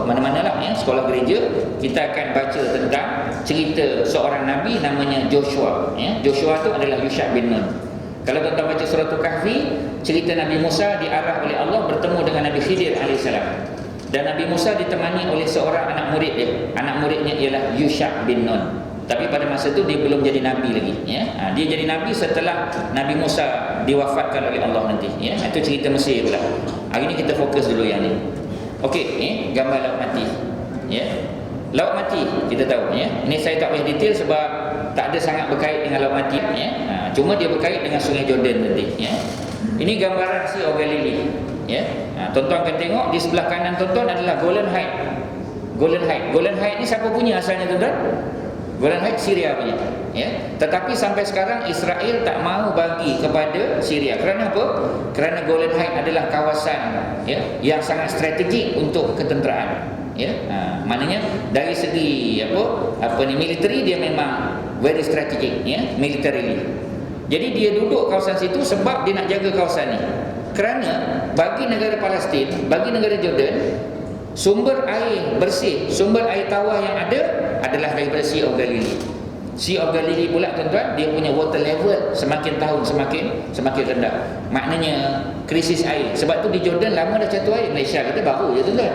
A: mana-manalah ya, sekolah gereja, kita akan baca tentang cerita seorang nabi namanya Joshua ya. Joshua tu adalah Yusha bin Nun. Kalau tuan-tuan baca surah Al-Kahfi, cerita Nabi Musa diarah oleh Allah bertemu dengan Nabi Khidir alaihissalam. Dan Nabi Musa ditemani oleh seorang anak murid dia. Anak muridnya ialah Yusha bin Nun. Tapi pada masa itu dia belum jadi nabi lagi ya. Dia jadi nabi setelah Nabi Musa diwafatkan oleh Allah nanti ya. Itu cerita Mesir pula. Hari ni kita fokus dulu yang ni. Okey, gambar Laut Mati ya. Laut Mati kita tahu ya. Ini saya tak boleh detail sebab tak ada sangat berkait dengan Laut Mati ya. Cuma dia berkait dengan Sungai Jordan nanti ya. Ini gambaran Sea of Galilee ya. Tuan-tuan akan tengok di sebelah kanan tuan-tuan adalah Golan Heights. Golan Heights ni siapa punya asalnya tuan-tuan? Golan Heights Syria punya, ya. Tetapi sampai sekarang Israel tak mahu bagi kepada Syria. Kerana apa? Kerana Golan Heights adalah kawasan, ya, yang sangat strategik untuk ketenteraan, ya. Maknanya dari segi military dia memang very strategic, ya, militarily. Jadi dia duduk kawasan situ sebab dia nak jaga kawasan ni. Kerana bagi negara Palestin, bagi negara Jordan, sumber air bersih, sumber air tawar yang ada adalah daripada Sea of Galilee. Sea of Galilee pula tuan-tuan, dia punya water level semakin tahun semakin rendah. Maknanya krisis air. Sebab tu di Jordan lama dah jatuh air. Malaysia kita baru je tuan-tuan,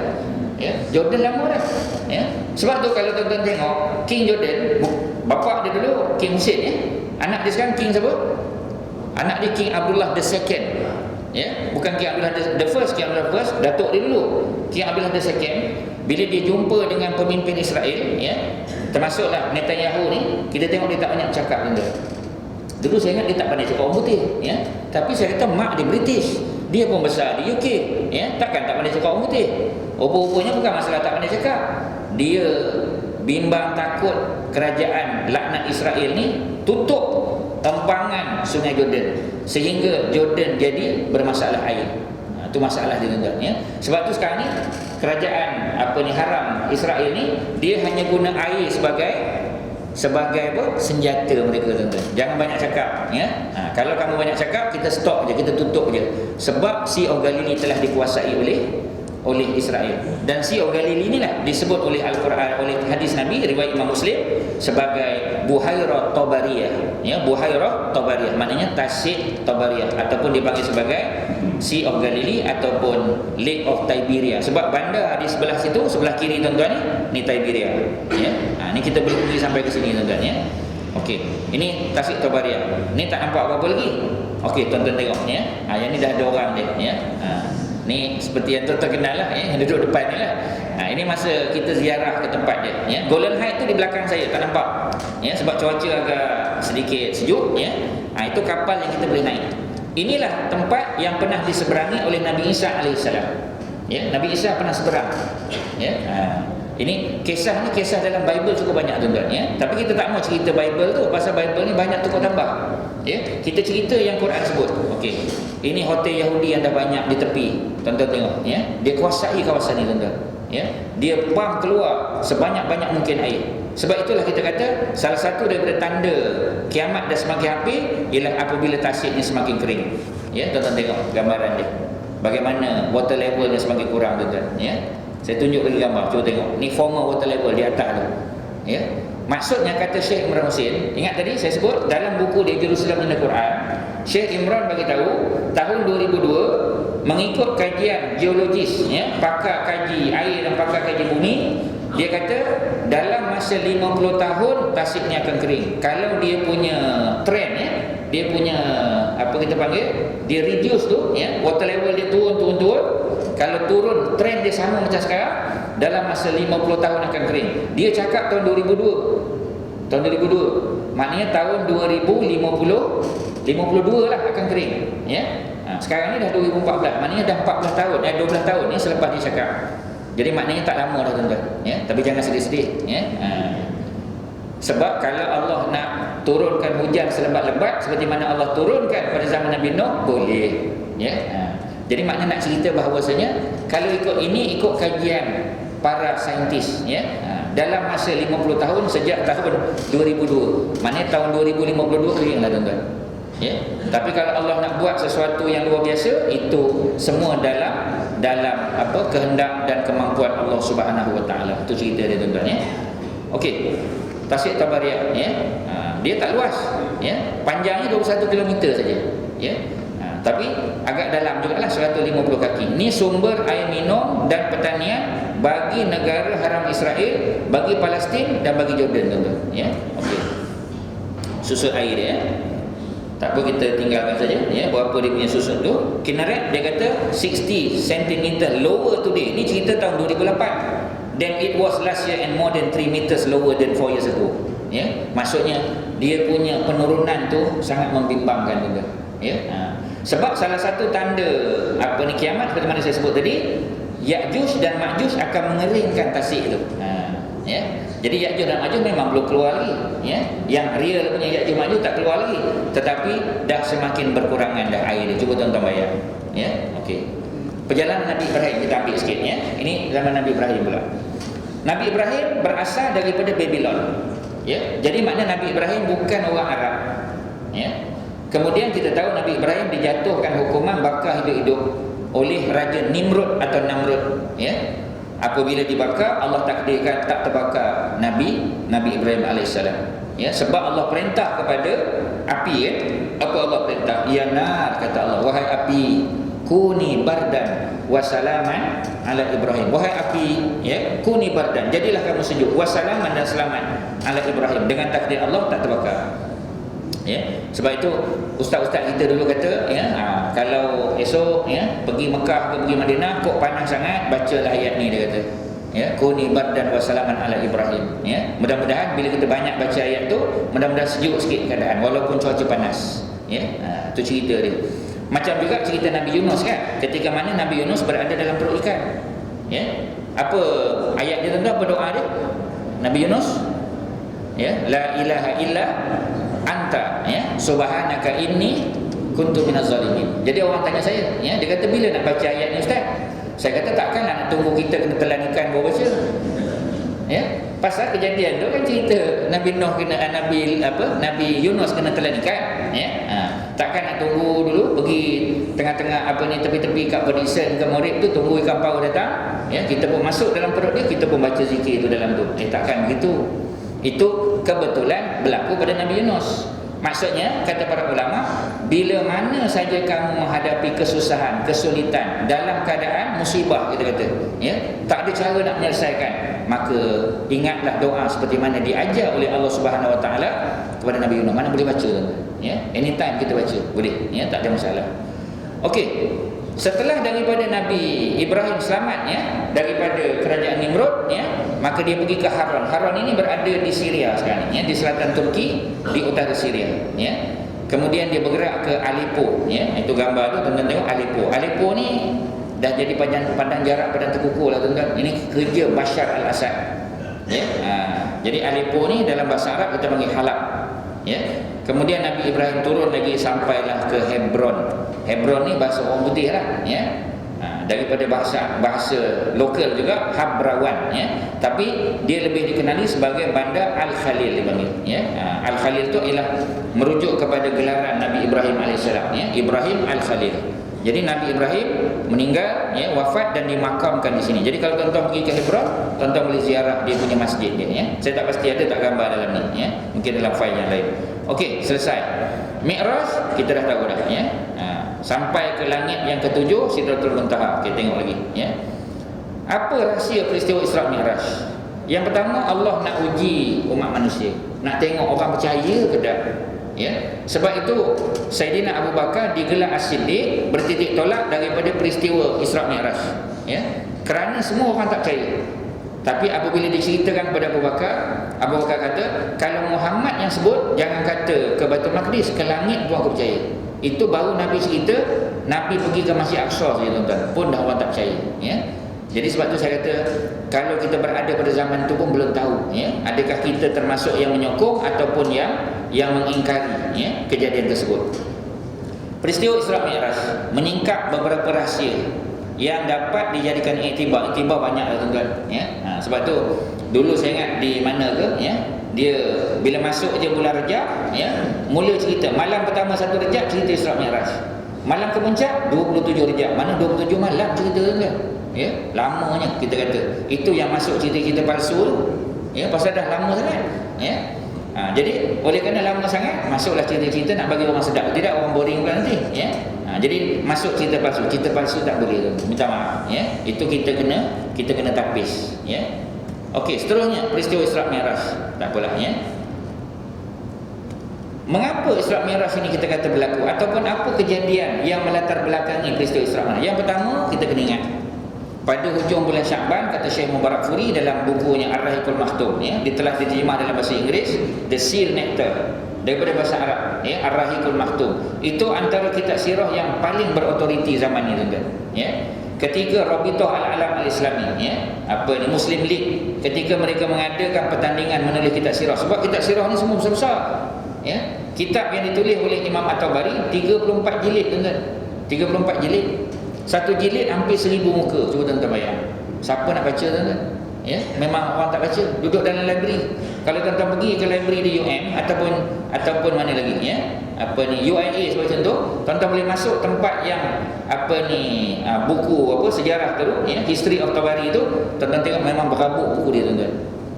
A: ya. Jordan lama dah, ya. Sebab tu kalau tuan-tuan tengok King Jordan, bapa dia dulu King Hussein, ya. Anak dia sekarang King siapa? Anak dia King Abdullah II, ya. Bukan King Abdullah the first, King Abdullah the first, datuk dia dulu King Abdullah II. Bila dia jumpa dengan pemimpin Israel, ya, termasuklah Netanyahu ni, kita tengok dia tak banyak cakap benda. Dulu saya ingat dia tak pandai cakap orang putih, ya. Tapi saya kata mak dia British, dia pun besar di UK, ya. Takkan tak pandai cakap orang putih. Rupa-rupanya bukan masalah tak pandai cakap, dia bimbang takut kerajaan laknat Israel ni tutup empangan Sungai Jordan sehingga Jordan jadi bermasalah air. Itu masalah dia, tuan-tuan, ya. Sebab tu sekarang ni kerajaan haram Israel ni dia hanya guna air sebagai senjata mereka, tuan-tuan. Jangan banyak cakap, ya. Kalau kamu banyak cakap, kita stop je, kita tutup je. Sebab Sea of Galilee telah dikuasai oleh Israel. Dan Sea of Galilee inilah disebut oleh Al-Quran, oleh hadis Nabi riwayat Imam Muslim sebagai Buhairah Tabariyah, ya. Buhairah Tabariyah maknanya Tasik Tabariyah, ataupun dipanggil sebagai Sea of Galilee ataupun Lake of Tiberia. Sebab bandar di sebelah situ, sebelah kiri tuan-tuan ni Tiberia, ya. Ni kita boleh pergi sampai ke sini, tuan-tuan, ya. Okey, ini Tasik Tabariyah. Ni tak nampak apa-apa lagi. Okey, tuan-tuan tengok, ya. Yang ni dah ada orang dia, ya. Ni seperti yang tuan-tuan kenal lah, ya, yang duduk depan ni lah. Ini masa kita ziarah ke tempat dia, ya. Golan Heights tu di belakang saya, tak nampak, ya, sebab cuaca agak sedikit sejuk, ya. Itu kapal yang kita boleh naik. Inilah tempat yang pernah diseberangi oleh Nabi Isa AS, ya. Nabi Isa pernah seberang, ya. Ini kisah dalam Bible cukup banyak, tuan-tuan, ya. Tapi kita tak mau cerita Bible tu, pasal Bible ni banyak tukar tambah, ya. Kita cerita yang Quran sebut. Okey, ini hotel Yahudi yang dah banyak di tepi, tuan-tuan tengok, ya. Dia kuasai kawasan ni, tuan-tuan, ya. Dia pump keluar sebanyak-banyak mungkin air. Sebab itulah kita kata salah satu daripada tanda kiamat dah semakin hampir ialah apabila tasik ni semakin kering, ya. Tuan-tuan tengok gambaran dia, bagaimana water level dia semakin kurang, tuan-tuan, ya. Saya tunjuk lagi gambar, cuba tengok. Ni former water level di atas tu, ya. Maksudnya kata Syekh Imran Husin, ingat tadi saya sebut dalam buku dia Jerusalem in the Quran, Syekh Imran bagi tahu tahun 2002 mengikut kajian geologis, ya, pakar kaji air dan pakar kaji bumi, dia kata dalam masa 50 tahun tasik ni akan kering. Kalau dia punya trend, ya, dia punya apa kita panggil, dia reduce tu, ya, water level dia turun. Kalau turun trend dia sama macam sekarang, dalam masa 50 tahun akan kering. Dia cakap tahun 2002, maknanya tahun 2052 lah akan kering, ya. Sekarang ni dah 2014, maknanya dah 14 tahun, 12 tahun ni selepas dia cakap. Jadi maknanya tak lama dah, tuan-tuan, ya. Tapi jangan sedih-sedih, ya. Sebab kalau Allah nak turunkan hujan selebat-lebat seperti mana Allah turunkan pada zaman Nabi Nuh, boleh, ya. Jadi maknanya nak cerita bahawasanya kalau ikut ini, ikut kajian para saintis, ya, dalam masa 50 tahun sejak tahun 2002, maknanya tahun 2052 keringlah, tuan-tuan, ya. Tapi kalau Allah nak buat sesuatu yang luar biasa, itu semua dalam kehendak dan kemampuan Allah Subhanahu Wa Taala. Itu cerita dia, tuan-tuan, ya. Okey, Tasik Tabariyah, ya. Dia tak luas, ya. Panjangnya 21 km saja, ya. Tapi agak dalam jugalah, 150 kaki. Ini sumber air minum dan pertanian bagi negara haram Israel, bagi Palestin dan bagi Jordan, tuan-tuan, ya. Okey, susut air dia, ya. Tak apa, kita tinggalkan saja, ya, berapa dia punya susut tu. Kinneret dia kata 60 cm lower today. Ini cerita tahun 2008. Then it was last year and more than 3 meters lower than 4 years ago, ya. Maksudnya dia punya penurunan tu sangat membimbangkan, tuan-tuan, ya. Sebab salah satu tanda kiamat seperti mana saya sebut tadi, Ya'juj dan Ma'juj akan mengeringkan tasik itu. ya. Jadi Ya'juj dan Ma'juj memang belum keluar lagi, ya. Yang real punya Ya'juj Ma'juj tak keluar lagi, tetapi dah semakin berkurangan dah air dia. Cuba tuan-tuan bayar, ya. Okey. Perjalanan Nabi Ibrahim kita ambil sikit, ya. Ini zaman Nabi Ibrahim pula. Nabi Ibrahim berasal daripada Babylon, ya. Jadi makna Nabi Ibrahim bukan orang Arab, ya. Kemudian kita tahu Nabi Ibrahim dijatuhkan hukuman bakar hidup-hidup oleh Raja Nimrud atau Namrud, ya. Apabila dibakar, Allah takdirkan tak terbakar Nabi Ibrahim alaihissalam, ya, sebab Allah perintah kepada api, ya. Apa Allah perintah? Ya nar, kata Allah, wahai api, kuni bardan wa salaman ala Ibrahim. Wahai api, ya, kuni bardan, jadilah kamu sejuk, wa salaman, dan selamat ala Ibrahim. Dengan takdir Allah tak terbakar. Ya, sebab itu ustaz-ustaz kita dulu kata, ya, kalau esok, ya, pergi Mekah ke pergi Madinah kok panas sangat, bacalah ayat ni, dia kata, ya, kuni bardan wa salaman ala Ibrahim, ya. Mudah-mudahan bila kita banyak baca ayat tu, mudah-mudahan sejuk sikit keadaan walaupun cuaca panas, ya. Tu cerita dia. Macam juga cerita Nabi Yunus, kan, ketika mana Nabi Yunus berada dalam perut ikan, ya. Apa ayat dia, tuan-tuan? Apa doa dia Nabi Yunus? Ya, la ilaha illa anta, ya, subhanaka inni kuntu minaz zalimin. Jadi orang tanya saya, ya, dia kata bila nak baca ayat ni ustaz? Saya kata takkanlah nak tunggu kita kena telan ikan baru baca, ya. Pasal kejadian tu kan cerita Nabi Nuh kena Nabi Yunus kena telan ikan, ya. Takkan nak tunggu dulu pergi tengah-tengah tepi-tepi kat Pedisen ke Morib tu, tunggu ikan paus datang, ya, kita pun masuk dalam perut dia, kita pun baca zikir tu dalam tu. Takkan begitu. Itu kebetulan berlaku pada Nabi Yunus. Maksudnya, kata para ulama, bila mana saja kamu menghadapi kesusahan, kesulitan dalam keadaan musibah, kita kata, ya, tak ada cara nak menyelesaikan, maka ingatlah doa seperti mana diajar oleh Allah Subhanahu Wa Taala kepada Nabi Yunus. Mana boleh baca, ya, anytime kita baca, boleh, ya, tak ada masalah. Okey. Setelah daripada Nabi Ibrahim selamat, ya, daripada kerajaan Nimrud, ya, maka dia pergi ke Haran. Haran ini berada di Syria sekarang, ya, di selatan Turki, di utara Syria, ya. Kemudian dia bergerak ke Aleppo, ya. Itu gambar tu, tuan-tuan tengok Aleppo. Aleppo ni dah jadi pandang jarak, padang terkukur lah, tuan-tuan. Ini kerja Bashar al-Assad, ya. Jadi Aleppo ni dalam bahasa Arab kita panggil Halab, ya. Kemudian Nabi Ibrahim turun lagi sampailah ke Hebron. Hebron ni bahasa orang putih lah, ya. Daripada bahasa lokal juga Habrawan, ya. Tapi dia lebih dikenali sebagai bandar Al-Khalil dipanggil, ya. Al-Khalil tu ialah merujuk kepada gelaran Nabi Ibrahim alaihissalam, ya, Ibrahim Al-Khalil. Jadi Nabi Ibrahim meninggal, ya, wafat dan dimakamkan di sini. Jadi kalau tuan-tuan pergi ke Hebron, tuan-tuan boleh ziarah dia punya masjid dia, ya. Saya tak pasti ada tak gambar dalam ni, ya. Mungkin dalam fail yang lain. Okey, selesai. Mi'raj kita dah tahu dah, ya. Sampai ke langit yang ketujuh, Sidratul Muntaha. Kita tengok lagi, ya. Apa rahsia peristiwa Isra' Mi'raj? Yang pertama, Allah nak uji umat manusia, nak tengok orang percaya ke tak, ya. Sebab itu Saidina Abu Bakar digelar As-Siddiq, bertitik tolak daripada peristiwa Isra' Mi'raj, ya. Kerana semua orang tak percaya. Tapi apabila diceritakan kepada Abu Bakar kata, kalau Muhammad yang sebut, jangan kata ke Baitul Maqdis, ke langit pun aku percaya. Itu baru Nabi cerita, Nabi pergi ke Masjid Aqsa saja, tuan-tuan, pun dah orang tak percaya, ya. Jadi sebab tu saya kata, kalau kita berada pada zaman itu pun belum tahu, ya, adakah kita termasuk yang menyokong ataupun yang mengingkari, ya, kejadian tersebut. Peristiwa Isra' Mi'raj menyingkap beberapa rahsia yang dapat dijadikan iktibar banyak lah, tuan-tuan, ya. Sebab tu dulu saya ingat di mana ke, ya, dia bila masuk je bulan Rejab, ya, mula cerita malam pertama 1 Rejab cerita Isra' Mi'raj, malam kemuncak 27 Rejab, mana 27 malam cerita, tuan-tuan, ya. Lamanya kita kata itu yang masuk cerita-cerita palsu, ya, pasal dah lama sangat, ya. Jadi oleh kerana lama sangat, masuklah cerita-cerita nak bagi orang sedap, tidak orang boring pula nanti, ya. Jadi masuk cerita palsu tak boleh, minta maaf, ya. Itu kita kena tapis, ya. Okey, seterusnya peristiwa Isra' Mi'raj, tak apalah, ya. Mengapa Isra' Mi'raj ini kita kata berlaku, ataupun apa kejadian yang melatar belakangi peristiwa Isra' Mi'raj? Yang pertama, kita kena ingat pada hujung bulan Syakban, kata Syekh Mubarakfuri dalam bukunya Ar-Rahiqul Maktum, ya, dia telah diterjemah dalam bahasa Inggeris, The Seal Nectar, daripada bahasa Arab, ya, Ar-Rahiqul Maktum. Itu antara kitab sirah yang paling berautoriti zaman ini, tuan-tuan, ya. ketika Rabitah Al-Alam Al-Islami, ya, apa ni, Muslim League, ketika mereka mengadakan pertandingan menulis kitab sirah. Sebab kitab sirah ni semua besar-besar, ya. Kitab yang ditulis oleh Imam At-Tabari 34 jilid, tuan-tuan. 34 jilid. Satu jilid hampir 1000 muka. Cuba tuan-tuan bayang. Siapa nak baca, tuan-tuan? Ya, memang orang tak baca. Duduk dalam library. Kalau tuan-tuan pergi ke library di UM ataupun mana lagi, ya, apa ni, UIA sebagai contoh, tuan-tuan boleh masuk tempat yang apa ni, buku apa sejarah tu, ya, History of Tabari tu, tuan-tuan tengok memang berabuk buku dia, tuan-tuan.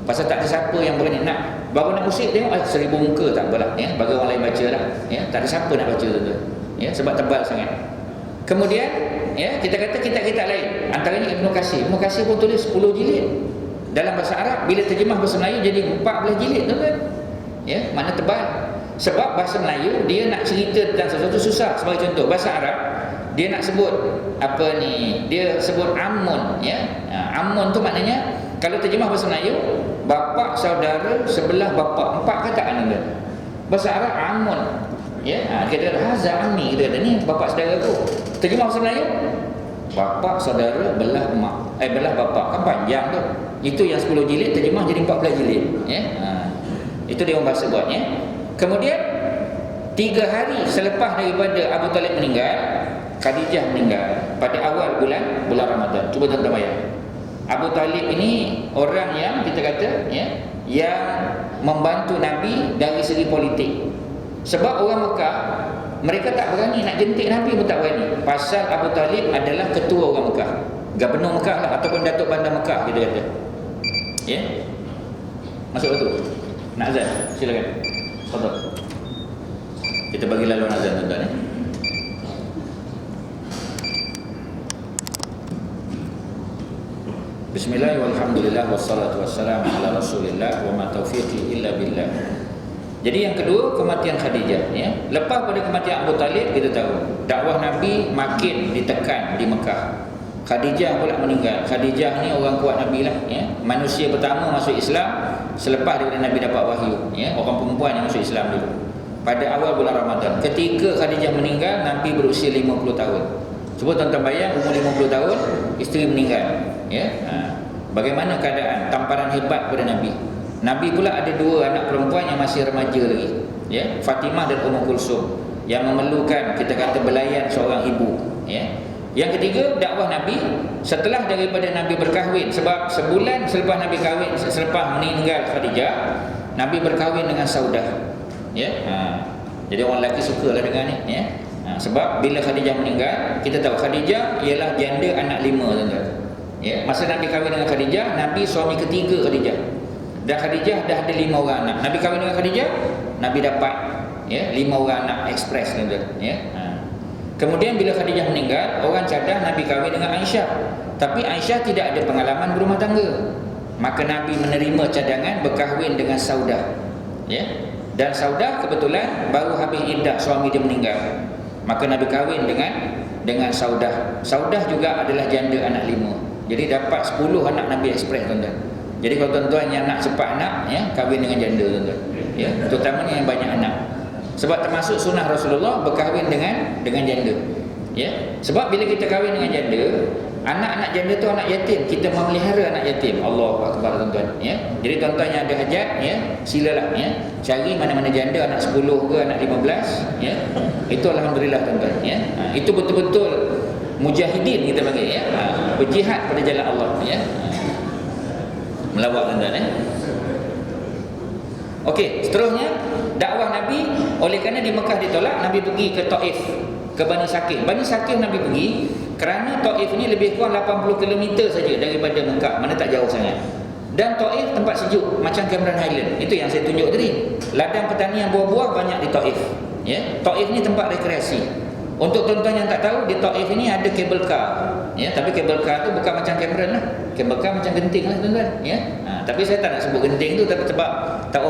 A: Pasal tak ada siapa yang berani nak baru nak usik tengok 1000 muka, tak apalah, ya, bagi orang lain baca lah, ya, tak ada siapa nak baca, tuan-tuan, ya, sebab tebal sangat. Kemudian, ya, kita kata kitab-kitab lain, antaranya Ibnu Katsir pun tulis 10 jilid dalam bahasa Arab. Bila terjemah bahasa Melayu jadi 14 jilid, tuan-tuan, ya, makna tebal. Sebab bahasa Melayu dia nak cerita tentang sesuatu susah. Sebagai contoh, bahasa Arab dia nak sebut apa ni, dia sebut amun, ya. Amun tu maknanya kalau terjemah bahasa Melayu, bapa saudara sebelah bapa, 4 kataan, tuan-tuan. Bahasa Arab amun, ya, kita kata haza ammi, kita kata ni bapa saudara aku. Terjemah bahasa Melayu, bapa saudara belah mak, belah bapa, kan panjang tu. Itu yang 10 jilid terjemah jadi 14 jilid, ya. Itu dia orang bahasa buat, ya. Kemudian 3 hari selepas daripada Abu Talib meninggal, Khadijah meninggal pada awal bulan Ramadan. Cuba tuan-tuan bayang. Abu Talib ini orang yang kita kata, ya, yang membantu Nabi dari segi politik. Sebab orang Mekah mereka tak berani nak jentik Nabi pun tak berani. Pasal Abu Talib adalah ketua orang Mekah, Gubernur Mekah lah, ataupun Datuk Bandar Mekah kita kata. Ya. Masuk tu. Nak azan? Silakan. Fadhal. Kita bagi laluan azan, tuan-tuan, ya. Bismillah walhamdulillah wassalatu wassalamu ala Rasulillah wa ma taufiqi illa billah. Jadi yang kedua, kematian Khadijah, ya. Lepas pada kematian Abu Talib, kita tahu dakwah Nabi makin ditekan di Mekah. Khadijah pula meninggal. Khadijah ni orang kuat Nabi lah, ya. Manusia pertama masuk Islam selepas daripada Nabi dapat wahyu, ya. Orang perempuan yang masuk Islam dulu pada awal bulan Ramadan. Ketika Khadijah meninggal, Nabi berusia 50 tahun. Cuba tuan-tuan bayang, umur 50 tahun isteri meninggal, ya. Bagaimana keadaan, tamparan hebat pada Nabi. Nabi pula ada 2 anak perempuan yang masih remaja lagi, ya, Fatimah dan Ummu Kulsum, yang memerlukan kita kata belayan seorang ibu, ya. Yang ketiga, dakwah Nabi setelah daripada Nabi berkahwin. Sebab sebulan selepas Nabi kahwin, selepas meninggal Khadijah, Nabi berkahwin dengan Saudah, ya. Jadi orang lelaki sukalah dengan ni, ya. Sebab bila Khadijah meninggal, kita tahu Khadijah ialah janda anak 5, tuan-tuan, ya. Masa Nabi kahwin dengan Khadijah, Nabi suami ketiga Khadijah. Dan Khadijah dah ada 5 orang anak. Nabi kahwin dengan Khadijah, Nabi dapat, ya, 5 orang anak ekspres, tuan-tuan, ya. Kemudian bila Khadijah meninggal, orang cadang Nabi kahwin dengan Aisyah. Tapi Aisyah tidak ada pengalaman berumah tangga. Maka Nabi menerima cadangan berkahwin dengan Saudah, ya. Dan Saudah kebetulan baru habis iddah, suami dia meninggal. Maka Nabi kahwin dengan Saudah. Saudah juga adalah janda anak 5. Jadi dapat 10 anak Nabi ekspres, tuan-tuan. Jadi kalau tuan-tuan yang nak cepat anak, ya, kahwin dengan janda, tuan-tuan, ya, terutamanya yang banyak anak. Sebab termasuk sunnah Rasulullah berkahwin dengan janda, ya. Sebab bila kita kahwin dengan janda, anak-anak janda tu anak yatim, kita memelihara anak yatim. Allahu akbar, tuan-tuan, ya. Jadi tuan-tuan yang ada hajat, ya, silalah, ya, cari mana-mana janda anak 10 ke anak 15, ya. Itu alhamdulillah, tuan-tuan, ya. Itu betul-betul mujahidin kita panggil, ya. Berjihad pada jalan Allah, ya. Melawat, tuan-tuan, ya. Okey, seterusnya dakwah Nabi, oleh kerana di Mekah ditolak, Nabi pergi ke Taif, ke Bani Saqif. Bani Saqif Nabi pergi kerana Taif ini lebih kurang 80 km saja daripada Mekah, mana tak jauh sangat. Dan Taif tempat sejuk macam Cameron Highland. Itu yang saya tunjuk tadi. Ladang pertanian buah-buah banyak di Taif, ya. Taif ni tempat rekreasi. Untuk tuan-tuan yang tak tahu, di Taif ini ada kabel car, ya. Tapi kabel car tu bukan macam Cameron lah. Kabel car macam genting lah, tuan-tuan, ya. Tapi saya tak nak sebut genting tu, tapi sebab tak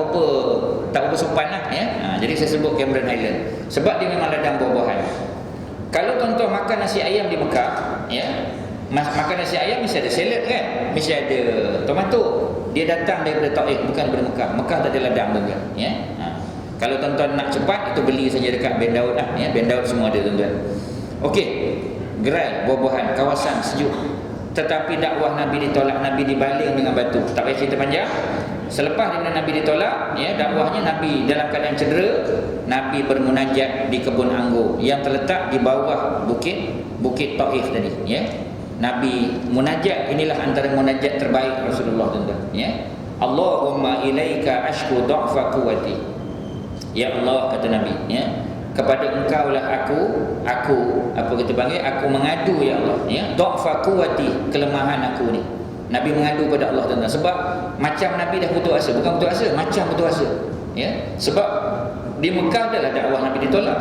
A: apa sopan lah, ya. Jadi saya sebut Cameron Highland sebab dia memang ladang buah-buahan. Kalau tuan-tuan makan nasi ayam di Mekah, ya, makan nasi ayam mesti ada salad, kan, mesti ada tomato. Dia datang daripada Taif, bukan daripada Mekah. Mekah tak ada ladang, tuan-tuan, ya. Kalau tuan-tuan nak cepat, itu beli saja dekat Ben Daud lah, ya. Ben Daud semua ada, tuan-tuan. Okey, gerai, buah-buahan, kawasan sejuk. Tetapi dakwah Nabi ditolak, Nabi dibaling dengan batu. Tak payah cerita panjang. Selepas daripada Nabi ditolak, ya, dakwahnya Nabi dalam keadaan cedera, Nabi bermunajat di kebun anggur yang terletak di bawah bukit Taif tadi, ya. Nabi munajat, inilah antara munajat terbaik Rasulullah, tuan-tuan, ya. Allahumma ilaika ashku dha'fa quwwati. Ya Allah, kata Nabi, ya, kepada engkau lah aku apa kita panggil, aku mengadu, ya Allah, ya, dha'fa quwwati, kelemahan aku ni. Nabi mengadu pada Allah, tuan-tuan, sebab macam Nabi dah putus asa, bukan putus asa, macam putus asa, ya. Sebab di Mekah adalah dakwah Nabi ditolak,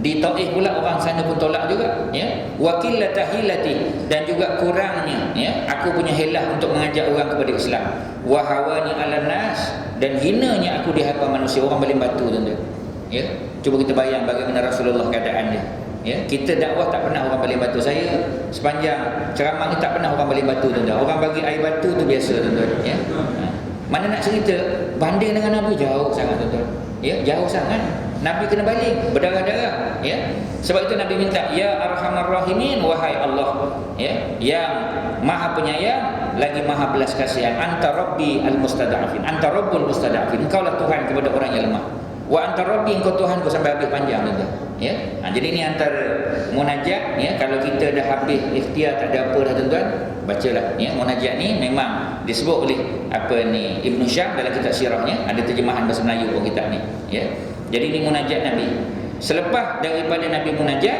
A: di Taif pula orang sana pun tolak juga, ya. Wakil tahilati, dan juga kurangnya, ya, aku punya helah untuk mengajak orang kepada Islam. Wahawani ala nas, dan hinanya aku di hadapan manusia, orang baling batu, tuan-tuan, ya. Cuba kita bayang bagaimana Rasulullah keadaan dia, ya. Kita dakwah tak pernah orang baling batu. Saya sepanjang ceramah ni tak pernah orang baling batu, tuan-tuan. Orang bagi air batu tu biasa, tuan-tuan, ya. Mana nak cerita banding dengan Nabi, jauh sangat, tuan-tuan, ya, jauh sangat. Nabi kena baling, berdarah-darah, ya. Sebab itu Nabi minta, ya arhamar rahimin, wahai Allah, ya, yang maha penyayang lagi maha belas kasihan, anta rabbi al-mustada'afin, anta rabbul mustada'afin, engkau lah Tuhan kepada orang yang lemah. Wa anta rabbi, engkau Tuhan, kau sampai habis panjang, tuan-tuan, ya. Jadi ini antara munajat, ya. Kalau kita dah habis ikhtiar, tak ada apa dah, tuan-tuan, bacalah, ya. Munajat ni memang disebut oleh ni Ibn Syam dalam kitab sirahnya, ada terjemahan bahasa Melayu pun kitab ni, ya. Jadi ini munajat Nabi. Selepas daripada Nabi munajat,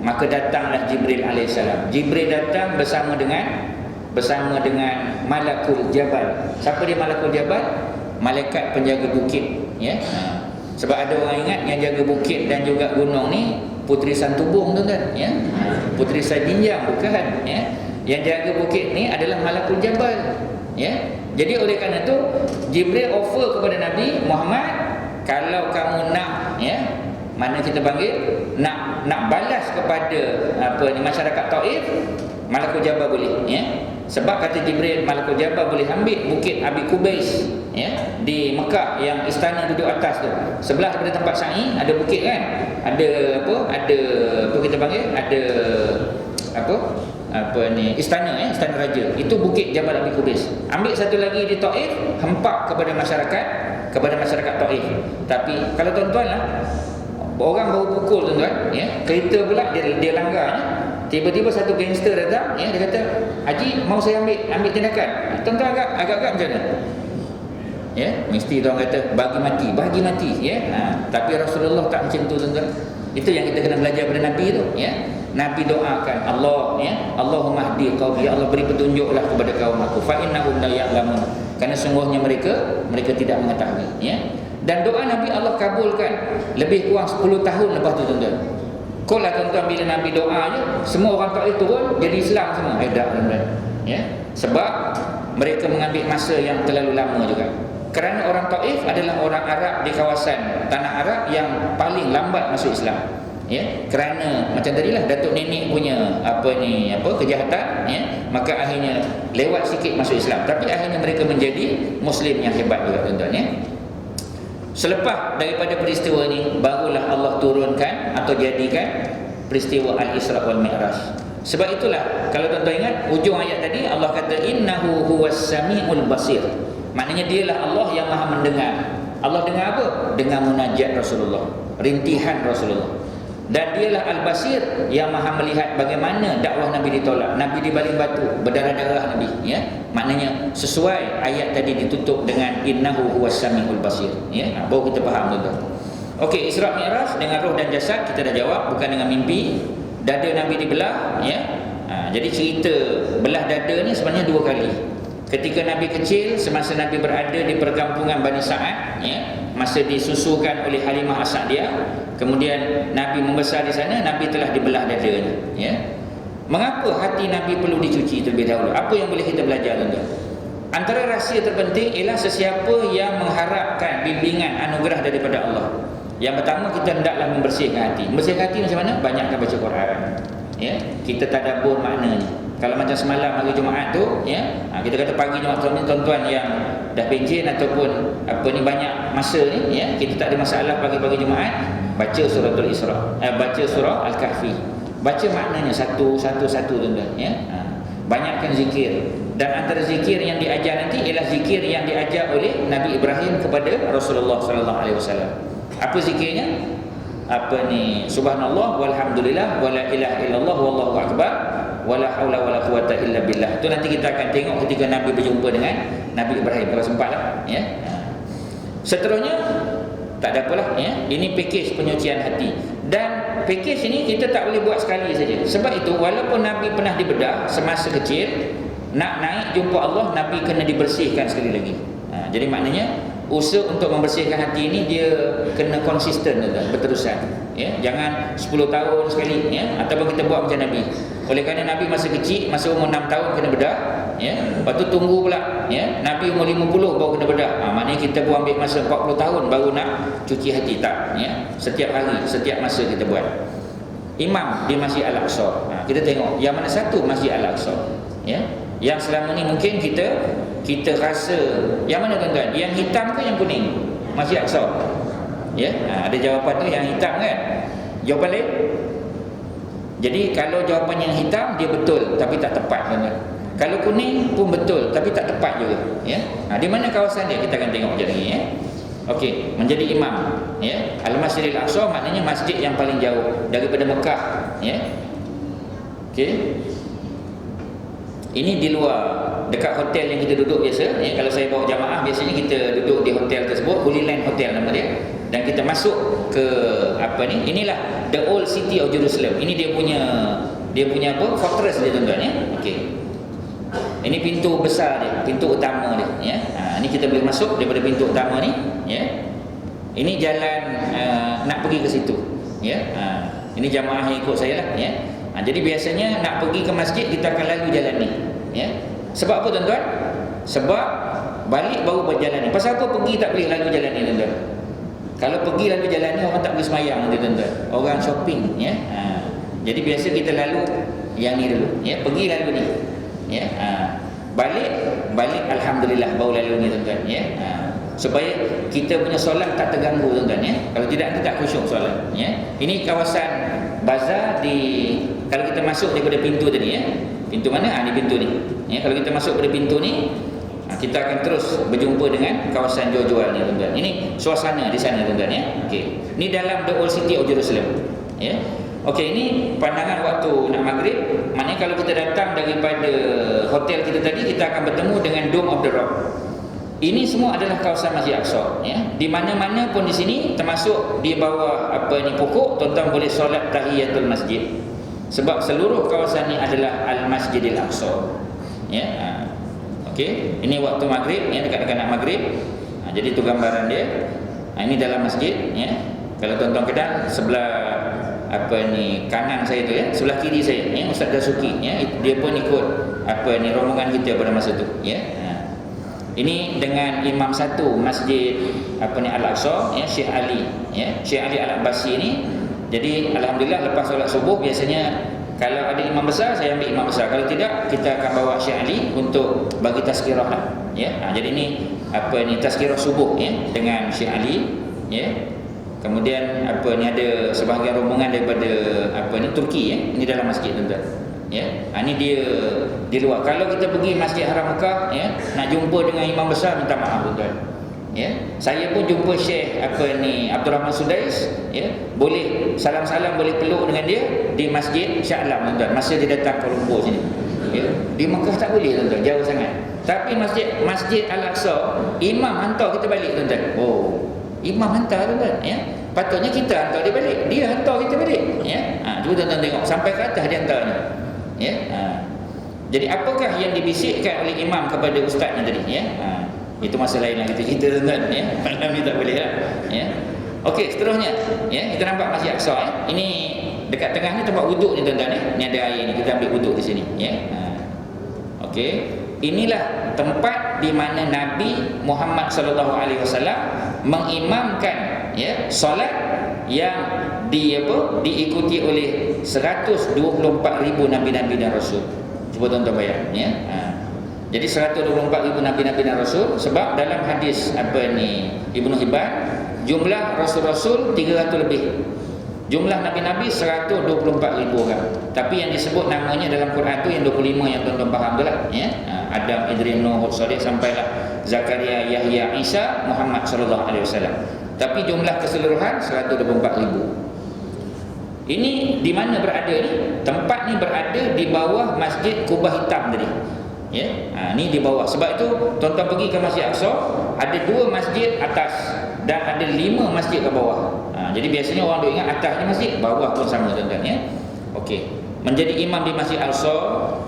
A: maka datanglah Jibril alaihissalam. Jibril datang bersama dengan Malakul Jabal. Siapa dia Malakul Jabal? Malaikat penjaga bukit, ya. Sebab ada orang ingat yang jaga bukit dan juga gunung ni Puteri Santubong, tuan-tuan, ya. Puteri Sajinjang, bukan, ya. Yang jaga bukit ni adalah Malakul Jabal, ya. Jadi oleh kerana itu Jibril offer kepada Nabi Muhammad, kalau kamu nak, ya, mana kita panggil, nak balas kepada masyarakat Taif, Malakul Jabal boleh, ya. Sebab kata Jibril, Malakul Jabal boleh ambil bukit Abi Kubais, ya, di Mekah yang istana duduk atas tu. Sebelah daripada tempat sa'i ada bukit, kan? Ada apa kita panggil, ada istana, ya, istana raja. Itu bukit Jabal Abi Kubais. Ambil satu lagi di Taif, hempak kepada masyarakat Taif. Tapi kalau tuan-tuan lah, orang baru pukul, tuan-tuan, ya, kereta pula dia langgar, ya. Tiba-tiba satu gangster datang, ya, dia kata, Haji, mau saya ambil tindakan. Tuan-tuan agak-agak macam mana? Ya, mesti tuan kata bagi mati, ya. Tapi Rasulullah tak macam tu, tuan-tuan. Itu yang kita kena belajar pada Nabi tu, ya. Nabi doakan Allah, ya, Allahumma hdi qaumi, ya Allah beri petunjuklah kepada kaum aku, fa innahum la ya'lamun, kerana sungguhnya mereka tidak mengetahui, ya. Dan doa Nabi Allah kabulkan lebih kurang 10 tahun lepas tu, tuan-tuan. Kau lah, tuan-tuan, bila Nabi doa je, semua orang Taif turun jadi Islam semua. Tak, tuan-tuan, ya. Sebab mereka mengambil masa yang terlalu lama juga. Kerana orang Taif adalah orang Arab di kawasan tanah Arab yang paling lambat masuk Islam, ya. Kerana macam tadilah datuk nenek punya kejahatan, ya, maka akhirnya lewat sikit masuk Islam. Tapi akhirnya mereka menjadi Muslim yang hebat juga, tuan-tuan, ya. Selepas daripada peristiwa ini, barulah Allah turunkan atau jadikan peristiwa Al-Isra wal Mi'raj. Sebab itulah, kalau tuan-tuan ingat ujung ayat tadi, Allah kata innahu huwas samiul basir. Maknanya dialah Allah yang maha mendengar. Allah dengar apa? Dengar munajat Rasulullah, rintihan Rasulullah. Dan dialah Al-Basir, yang maha melihat bagaimana dakwah Nabi ditolak, Nabi dibaling batu, berdarah-darah Nabi, ya. Maknanya sesuai ayat tadi ditutup dengan innahu huwas samiul basir, ya. Baru kita faham, tuan-tuan. Okey, Isra Mi'raj dengan roh dan jasad kita dah jawab, bukan dengan mimpi. Dada Nabi dibelah, ya. Jadi cerita belah dada ni sebenarnya 2 kali. Ketika Nabi kecil, semasa Nabi berada di perkampungan Bani Sa'ad, ya, masa disusukan oleh Halimah As-Sa'diyah, kemudian Nabi membesar di sana, Nabi telah dibelah dadanya, ya. Mengapa hati Nabi perlu dicuci terlebih dahulu? Apa yang boleh kita belajar, tuan-tuan? Antara rahsia terpenting ialah sesiapa yang mengharapkan bimbingan anugerah daripada Allah. Yang pertama, kita hendaklah membersihkan hati. Membersihkan hati macam mana? Banyakkan baca Quran, ya. Kita tadabbur maknanya. Kalau macam semalam hari Jumaat tu, ya, kita kata pagi Jumaat tu ni, tuan-tuan yang dah penjen ataupun banyak masa ni, ya, kita tak ada masalah pagi-pagi Jumaat, baca surah Al-Isra, baca surah Al-Kahfi. Baca maknanya satu-satu tuan-tuan, ya. Banyakkan zikir. Dan antara zikir yang diajar nanti ialah zikir yang diajar oleh Nabi Ibrahim kepada Rasulullah sallallahu alaihi wasallam. Apa zikirnya? Apa ni? Subhanallah walhamdulillah wala ilaha illallah wallahu akbar wala haula wala quwata illa billah. Itu nanti kita akan tengok ketika Nabi berjumpa dengan Nabi Ibrahim kalau sempatlah, ya. Seterusnya tak ada apalah, ya. Ini pakej penyucian hati. Dan pakej ini kita tak boleh buat sekali saja. Sebab itu walaupun Nabi pernah dibedah semasa kecil, nak naik jumpa Allah, Nabi kena dibersihkan sekali lagi. Jadi maknanya usaha untuk membersihkan hati ini dia kena konsisten, berterusan, ya. Jangan 10 tahun sekali, ya. Ataupun kita buat macam Nabi. Oleh kerana Nabi masa kecil, masa umur 6 tahun kena bedah, ya. Lepas tu tunggu pula, ya. Nabi umur 50 baru kena bedah. Maknanya kita pun ambil masa 40 tahun baru nak cuci hati, tak, ya. Setiap hari, setiap masa kita buat. Imam di Masjid Al-Aqsa. Kita tengok yang mana satu Masjid Al-Aqsa, ya. Yang selama ni mungkin kita rasa yang mana tuan-tuan? Yang hitam ke yang kuning? Masjid Al-Aqsa. Ya, ada jawapan tu yang hitam kan? Jawapan lain? Jadi kalau jawapan yang hitam dia betul tapi tak tepat, tuan-tuan. Kalau kuning pun betul tapi tak tepat juga, ya. Di mana kawasan dia kita akan tengok sekejap lagi, ya. Okey, menjadi imam, ya. Al-Masjidil Aqsa maknanya masjid yang paling jauh daripada Mekah, ya. Okey. Ini di luar dekat hotel yang kita duduk biasa, ya. Kalau saya bawa jamaah biasanya kita duduk di hotel tersebut, Holy Land Hotel nama dia. Dan kita masuk ke apa ni? Inilah the old city of Jerusalem. Ini dia punya apa? Fortress dia, tuan-tuan, ya. Okey. Ini pintu besar dia, pintu utama dia, ya. Ini kita boleh masuk daripada pintu utama ni, ya. Ini jalan nak pergi ke situ, ya. Ini jamaah yang ikut saya lah, ya. Jadi biasanya nak pergi ke masjid kita akan lalu jalan ni, ya. Sebab apa, tuan-tuan? Sebab balik baru berjalan ni. Pasal apa pergi tak boleh lalu jalan ni, tuan-tuan? Kalau pergi lalu jalan ni orang tak boleh semayang nanti, tuan-tuan. Orang shopping, ya. Jadi biasa kita lalu yang ni dulu, ya. Pergi lalu ni, ya. Balik alhamdulillah baru lalu ni, tuan-tuan, ya. Supaya kita punya solat tak terganggu, tuan-tuan, ya. Kalau tidak nanti tak khusyuk solat, ya. Ini kawasan bazar kalau kita masuk daripada pintu tadi, ya. Pintu mana? Ni pintu ni. Ya, kalau kita masuk pada pintu ni, kita akan terus berjumpa dengan kawasan jual-jual ni, tuan-tuan. Ini suasana di sana, tuan-tuan, ya. Okey. Ini dalam the old city of Jerusalem, ya. Okey, ini pandangan waktu nak maghrib. Maknanya kalau kita datang daripada hotel kita tadi, kita akan bertemu dengan Dome of the Rock. Ini semua adalah kawasan Masjid Aqsa, ya. Di mana-mana pun di sini, termasuk di bawah pokok, tuan-tuan boleh solat tahiyatul masjid. Sebab seluruh kawasan ini adalah Al-Masjidil Aqsa, ya. Okey, ini waktu maghrib, ya, dekat-dekat nak maghrib. Jadi itu gambaran dia. Ini dalam masjid, ya. Kalau tuan-tuan kenal sebelah kanan saya tu, ya, sebelah kiri saya, ya, Ustaz Dasuki, ya. Dia pun ikut rombongan kita pada masa tu, ya. Ini dengan imam satu masjid Al-Aqsa, ya, Syekh Ali, ya, Syekh Ali Al-Abbasi ni. Jadi alhamdulillah lepas solat subuh biasanya kalau ada imam besar saya ambil imam besar. Kalau tidak kita akan bawa Syekh Ali untuk bagi tazkirah lah, ya. Jadi ini tazkirah subuh, ya, dengan Syekh Ali, ya. Kemudian ada sebahagian rombongan daripada Turki, ya. Ini dalam masjid, tuan-tuan, ya. Ini dia di luar. Kalau kita pergi Masjid Haram Mekah, ya, nak jumpa dengan imam besar minta maaf, tuan-tuan. Ya, saya pun jumpa Syekh Abdul Rahman Sudais, ya. Boleh salam-salam, boleh peluk dengan dia di Masjid Shah Alam, tuan-tuan. Masa dia datang Kuala Lumpur sini, ya. Di Mekah tak boleh, tuan-tuan, jauh sangat. Tapi Masjid Al-Aqsa, imam hantar kita balik, tuan-tuan. Oh, imam hantar, tuan-tuan, ya. Patutnya kita hantar dia balik, dia hantar kita balik, ya. Cuba tuan-tuan tengok sampai ke atas dia hantar ni, ya. Jadi apakah yang dibisikkan oleh imam kepada ustaznya tadi, ya. Itu masa lain lah kita cerita, tuan-tuan, ya. Malam ni tak boleh lah, ya. Okey, seterusnya, ya, kita nampak Masjid Aqsa, ya. Ini dekat tengah ni tempat wuduk ni, tuan-tuan, ya. Ni ada air ni, kita ambil wuduk di sini, ya. Okey, inilah tempat di mana Nabi Muhammad sallallahu alaihi wasallam mengimamkan, ya, solat yang diikuti oleh 124,000 nabi-nabi dan rasul. Cuba tuan-tuan bayang, ya. Jadi 124,000 nabi-nabi dan rasul. Sebab dalam hadis Ibnu Hibban, jumlah rasul-rasul 300 lebih. Jumlah Nabi-Nabi 124,000 orang. Tapi yang disebut namanya dalam Quran tu yang 25 yang tuan-tuan faham tu lah, ya. Adam, Idris, Nuh, Hud, Salih sampailah Zakaria, Yahya, Isa, Muhammad sallallahu alaihi wasallam. Tapi jumlah keseluruhan 124,000. Ini di mana berada ni? Tempat ni berada di bawah Masjid Kubah Hitam tadi. Ya. Ni di bawah. Sebab itu tuan-tuan pergi ke Masjid Aqsa, ada 2 masjid atas dan ada 5 masjid ke bawah. Jadi biasanya orang duk ingat atas ni masjid, bawah pun sama tuan-tuan, ya. Okey. Menjadi imam di Masjid Aqsa,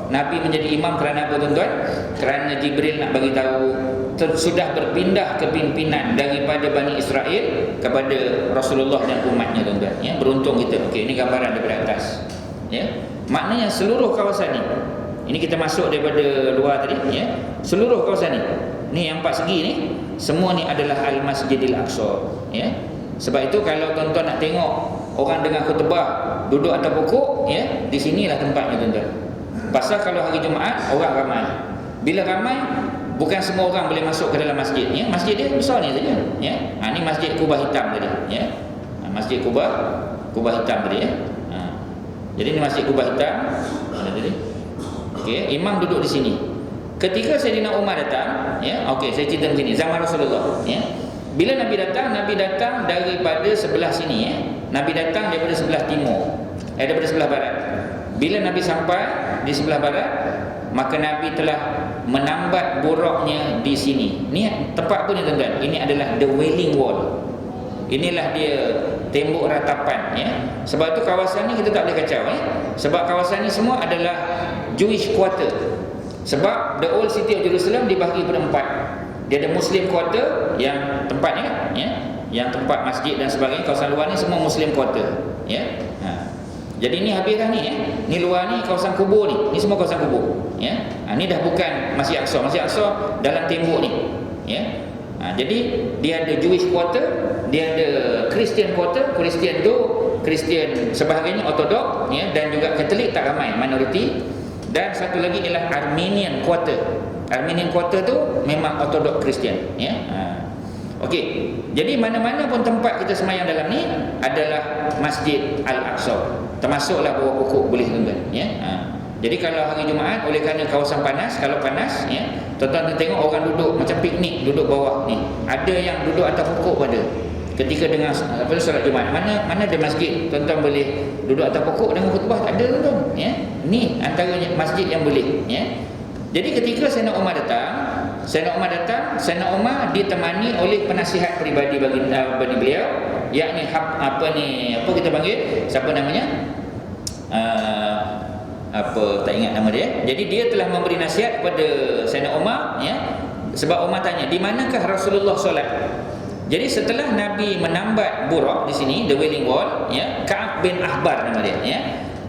A: Nabi menjadi imam kerana apa tuan-tuan? Kerana Jibril nak bagi tahu sudah berpindah kepimpinan daripada Bani Israel kepada Rasulullah dan umatnya tuan-tuan, ya. Beruntung kita. Okey, ini gambaran daripada atas. Ya. Maknanya seluruh kawasan ni. Ini kita masuk daripada luar tadi, ya. Seluruh kawasan ni. Ni yang 4 segi ni, semua ni adalah Al-Masjidil Aqsa, ya. Sebab itu kalau tuan-tuan nak tengok orang dengan khutbah duduk atas pokok, ya, di sinilah tempatnya tuan-tuan. Pasal kalau hari Jumaat orang ramai. Bila ramai, bukan semua orang boleh masuk ke dalam masjid, ya. Masjid dia besar ni saja, ya. Ni Masjid Kubah Hitam tadi, ya. Masjid Kubah Hitam tadi, ya. Jadi ni Masjid Kubah Hitam mana tadi? Okey, imam duduk di sini. Ketika Sayyidina Umar datang, ya. Okey, saya cerita macam ni, zaman Rasulullah, ya. Bila Nabi datang daripada sebelah sini, ya. Nabi datang daripada sebelah timur, daripada sebelah barat. Bila Nabi sampai di sebelah barat, maka Nabi telah menambat boraknya di sini. Ni tempat apa ni tuan-tuan? Ini adalah the Wailing Wall. Inilah dia tembok ratapan, ya. Sebab tu kawasan ni kita tak boleh kacau, ya. Sebab kawasan ni semua adalah Jewish quarter. Sebab the old city of Jerusalem dibahagi pada 4. Dia ada Muslim quarter yang tempat ni kan, ya. Yang tempat masjid dan sebagainya. Kawasan luar ni semua Muslim quarter, ya. Jadi ni habis dah ni, ya. Ni luar ni kawasan kubur ni. Ni semua kawasan kubur, ya. Ni dah bukan Masjid Aqsa. Masjid Aqsa dalam tembok ni, ya. Jadi dia ada Jewish quarter, dia ada Christian quarter. Christian tu Kristian sebahagiannya Ortodok, ya, dan juga Katolik tak ramai, minoriti. Dan satu lagi ialah Armenian quarter. Armenian quarter tu memang Ortodok Kristian, ya. Okey. Jadi mana-mana pun tempat kita semayang dalam ni adalah Masjid Al-Aqsa. Termasuklah bawah pokok boleh tuan-tuan, ya. Jadi kalau hari Jumaat, oleh kerana kawasan panas, kalau panas, ya, tuan-tuan tengok orang duduk macam piknik, duduk bawah ni. Ada yang duduk atas pokok pada. Ketika dengar solat Jumaat, mana ada masjid tuan-tuan boleh duduk atas pokok dengan khutbah, tak ada tuan-tuan, ya. Ni antaranya masjid yang boleh, ya. Jadi ketika Sayyidina Umar datang, Umar ditemani oleh penasihat peribadi bagi beliau, yakni apa kita panggil, siapa namanya? Tak ingat nama dia. Jadi dia telah memberi nasihat kepada Sayyidina Umar, ya. Sebab Umar tanya, di manakah Rasulullah solat? Jadi setelah Nabi menambat burak di sini, the Wailing Wall, ya, Ka'ab bin Ahbar nama dia, ya.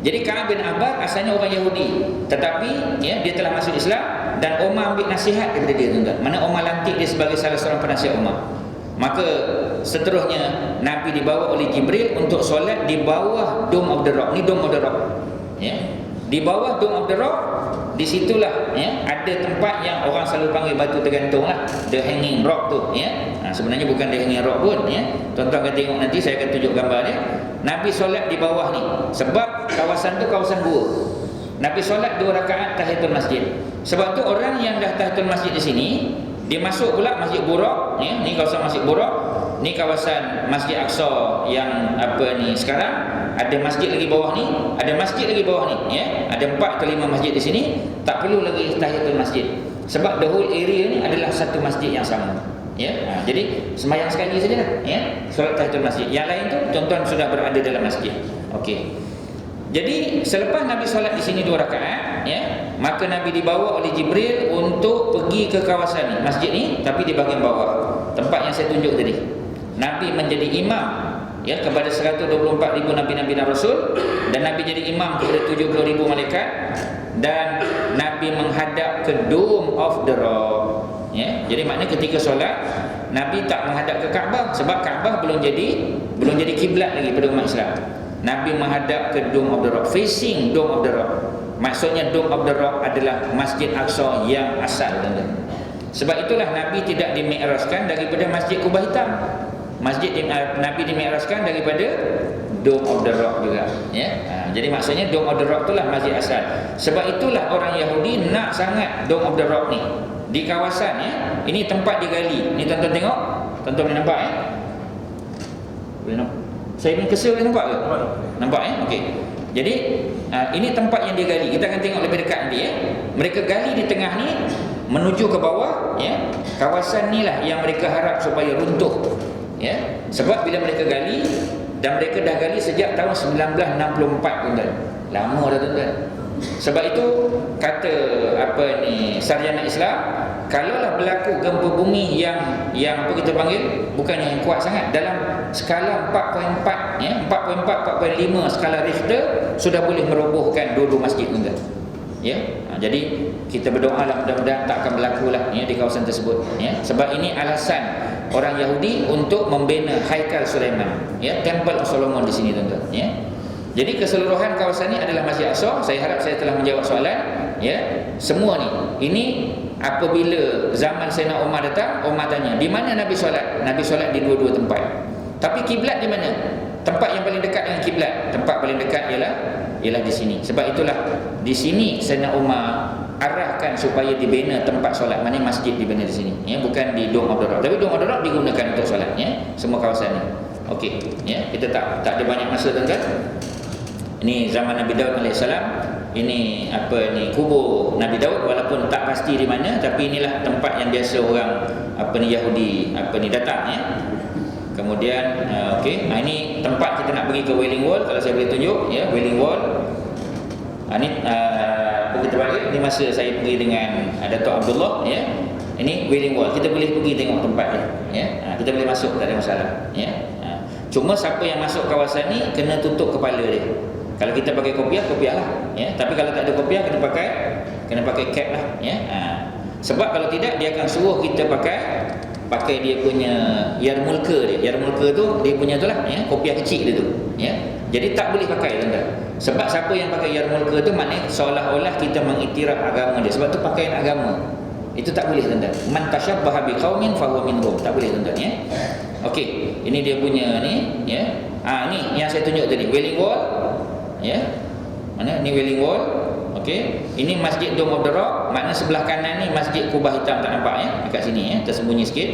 A: Jadi Ka'ab bin Ahbar asalnya orang Yahudi, tetapi, ya, dia telah masuk Islam dan Umar ambil nasihat daripada dia, tuan-tuan. Mana Umar lantik dia sebagai salah seorang penasihat Umar. Maka seterusnya Nabi dibawa oleh Jibril untuk solat di bawah Dome of the Rock. Ni Dome of the Rock, ya. Di bawah Dome of the Rock, di situlah, ya, ada tempat yang orang selalu panggil batu tergantung lah, the Hanging Rock tu, ya. Sebenarnya bukan the Hanging Rock pun, ya. Tuan-tuan akan tengok nanti, saya akan tunjuk gambar dia. Nabi solat di bawah ni sebab kawasan tu kawasan gua. Nabi solat 2 rakaat tahiyatul masjid. Sebab tu orang yang dah tahiyatul masjid di sini, dia masuk pula Masjid Burak, ya. Ni kawasan Masjid Burak, ni kawasan Masjid Aqsa yang sekarang. Ada masjid lagi bawah ni, ada masjid lagi bawah ni, ya. Ada 4 atau 5 masjid di sini, tak perlu lagi tahiyatul masjid. Sebab the whole area ni adalah satu masjid yang sama, ya. Jadi semayang sekali sajalah, ya, solat tahiyatul masjid. Yang lain tu tuan-tuan sudah berada dalam masjid. Okey. Jadi selepas Nabi solat di sini 2 rakaat, ya, maka Nabi dibawa oleh Jibril untuk pergi ke kawasan ni, masjid ni, tapi di bahagian bawah, tempat yang saya tunjuk tadi. Nabi menjadi imam, ya, kepada 124,000 Nabi-Nabi dan Rasul, dan Nabi jadi imam kepada 70,000 malaikat, dan Nabi menghadap ke Dome of the Rock, ya. Jadi maknanya ketika solat Nabi tak menghadap ke Kaabah, sebab Kaabah belum jadi kiblat lagi pada umat Islam. Nabi menghadap ke Dome of the Rock, facing Dome of the Rock. Maksudnya Dome of the Rock adalah Masjid Aqsa yang asal, tuan-tuan. Sebab itulah Nabi tidak dimi'rajkan daripada Masjid Kubah Hitam. Nabi dimi'rajkan daripada Dome of the Rock juga, ya. Jadi maksudnya Dome of the Rock itulah masjid asal. Sebab itulah orang Yahudi nak sangat Dome of the Rock ni di kawasan, ya. Ini tempat digali. Ni tuan-tuan tengok. Tuan-tuan boleh nampak, ya? Boleh nampak? Saya punya kesel boleh nampak ke? Nampak, ya? Okey. Jadi ini tempat yang digali. Kita akan tengok lebih dekat nanti, ya. Mereka gali di tengah ni menuju ke bawah, ya. Kawasan ni lah yang mereka harap supaya runtuh, ya. Sebab bila mereka gali, dan mereka dah gali sejak tahun 1964, tuan-tuan. Lama dah, tuan-tuan. Sebab itu kata sarjana Islam, kalaulah berlaku gempa bumi yang apa kita panggil bukannya yang kuat sangat, dalam skala 4.4, ya, 4.4 4.5 skala Richter sudah boleh merobohkan dua-dua masjid, tuan-tuan. Ya, jadi kita berdoalah mudah-mudahan tak akan berlaku lah, ya, di kawasan tersebut, ya. Sebab ini alasan orang Yahudi untuk membina Haikal Sulaiman, ya, Temple of Solomon di sini, tuan-tuan, ya. Jadi keseluruhan kawasan ini adalah Masjid Aqsa. Saya harap saya telah menjawab soalan, ya. Semua ni, ini apabila zaman Sayyidina Umar datang, Umar tanya, di mana Nabi solat? Nabi solat di dua-dua tempat. Tapi kiblat di mana? Tempat yang paling dekat dengan kiblat, tempat paling dekat ialah di sini. Sebab itulah di sini Sayyidina Umar arahkan supaya dibina tempat solat, maknanya masjid dibina di sini, ya, bukan di Dome of the Rock. Tapi Dome of the Rock digunakan untuk solat, ya, semua kawasan ni. Okey, ya, kita tak ada banyak masa, tuan-tuan. Ini zaman Nabi Daud AS. Ini kubur Nabi Daud, walaupun tak pasti di mana, tapi inilah tempat yang biasa orang Yahudi datang, ya. Kemudian okey, ini tempat kita nak pergi ke Wailing Wall, kalau saya boleh tunjuk, ya, Wailing Wall. Ini kita balik, ini masa saya pergi dengan Datuk Abdullah, ya. Ini Wailing Wall, kita boleh pergi tengok tempat dia, ya. Kita boleh masuk, tak ada masalah, ya. Cuma siapa yang masuk kawasan ni kena tutup kepala dia. Kalau kita pakai kopiah lah, ya. Tapi kalau tak ada kopiah kena pakai cap lah, ya. Sebab kalau tidak dia akan suruh kita pakai dia punya yarmulke dia. Yarmulke tu dia punya tu lah, ya, kopiah kecil dia tu, ya. Jadi tak boleh pakai, tuan-tuan. Sebab siapa yang pakai yarmulke tu maknanya seolah-olah kita mengiktiraf agama dia. Sebab tu pakaian agama. Itu tak boleh, tuan-tuan. Man tashabbaha biqaumin fahuwa minhum. Tak boleh, tuan-tuan, ya. Okey, ini dia punya ni, ya. Ni yang saya tunjuk tadi, Wailing Wall, ya. Mana ni Wailing Wall? Okey, ini Masjid Dome of the Rock. Makna sebelah kanan ni Masjid Kubah Hitam, tak nampak, ya, dekat sini, ya, tersembunyi sikit.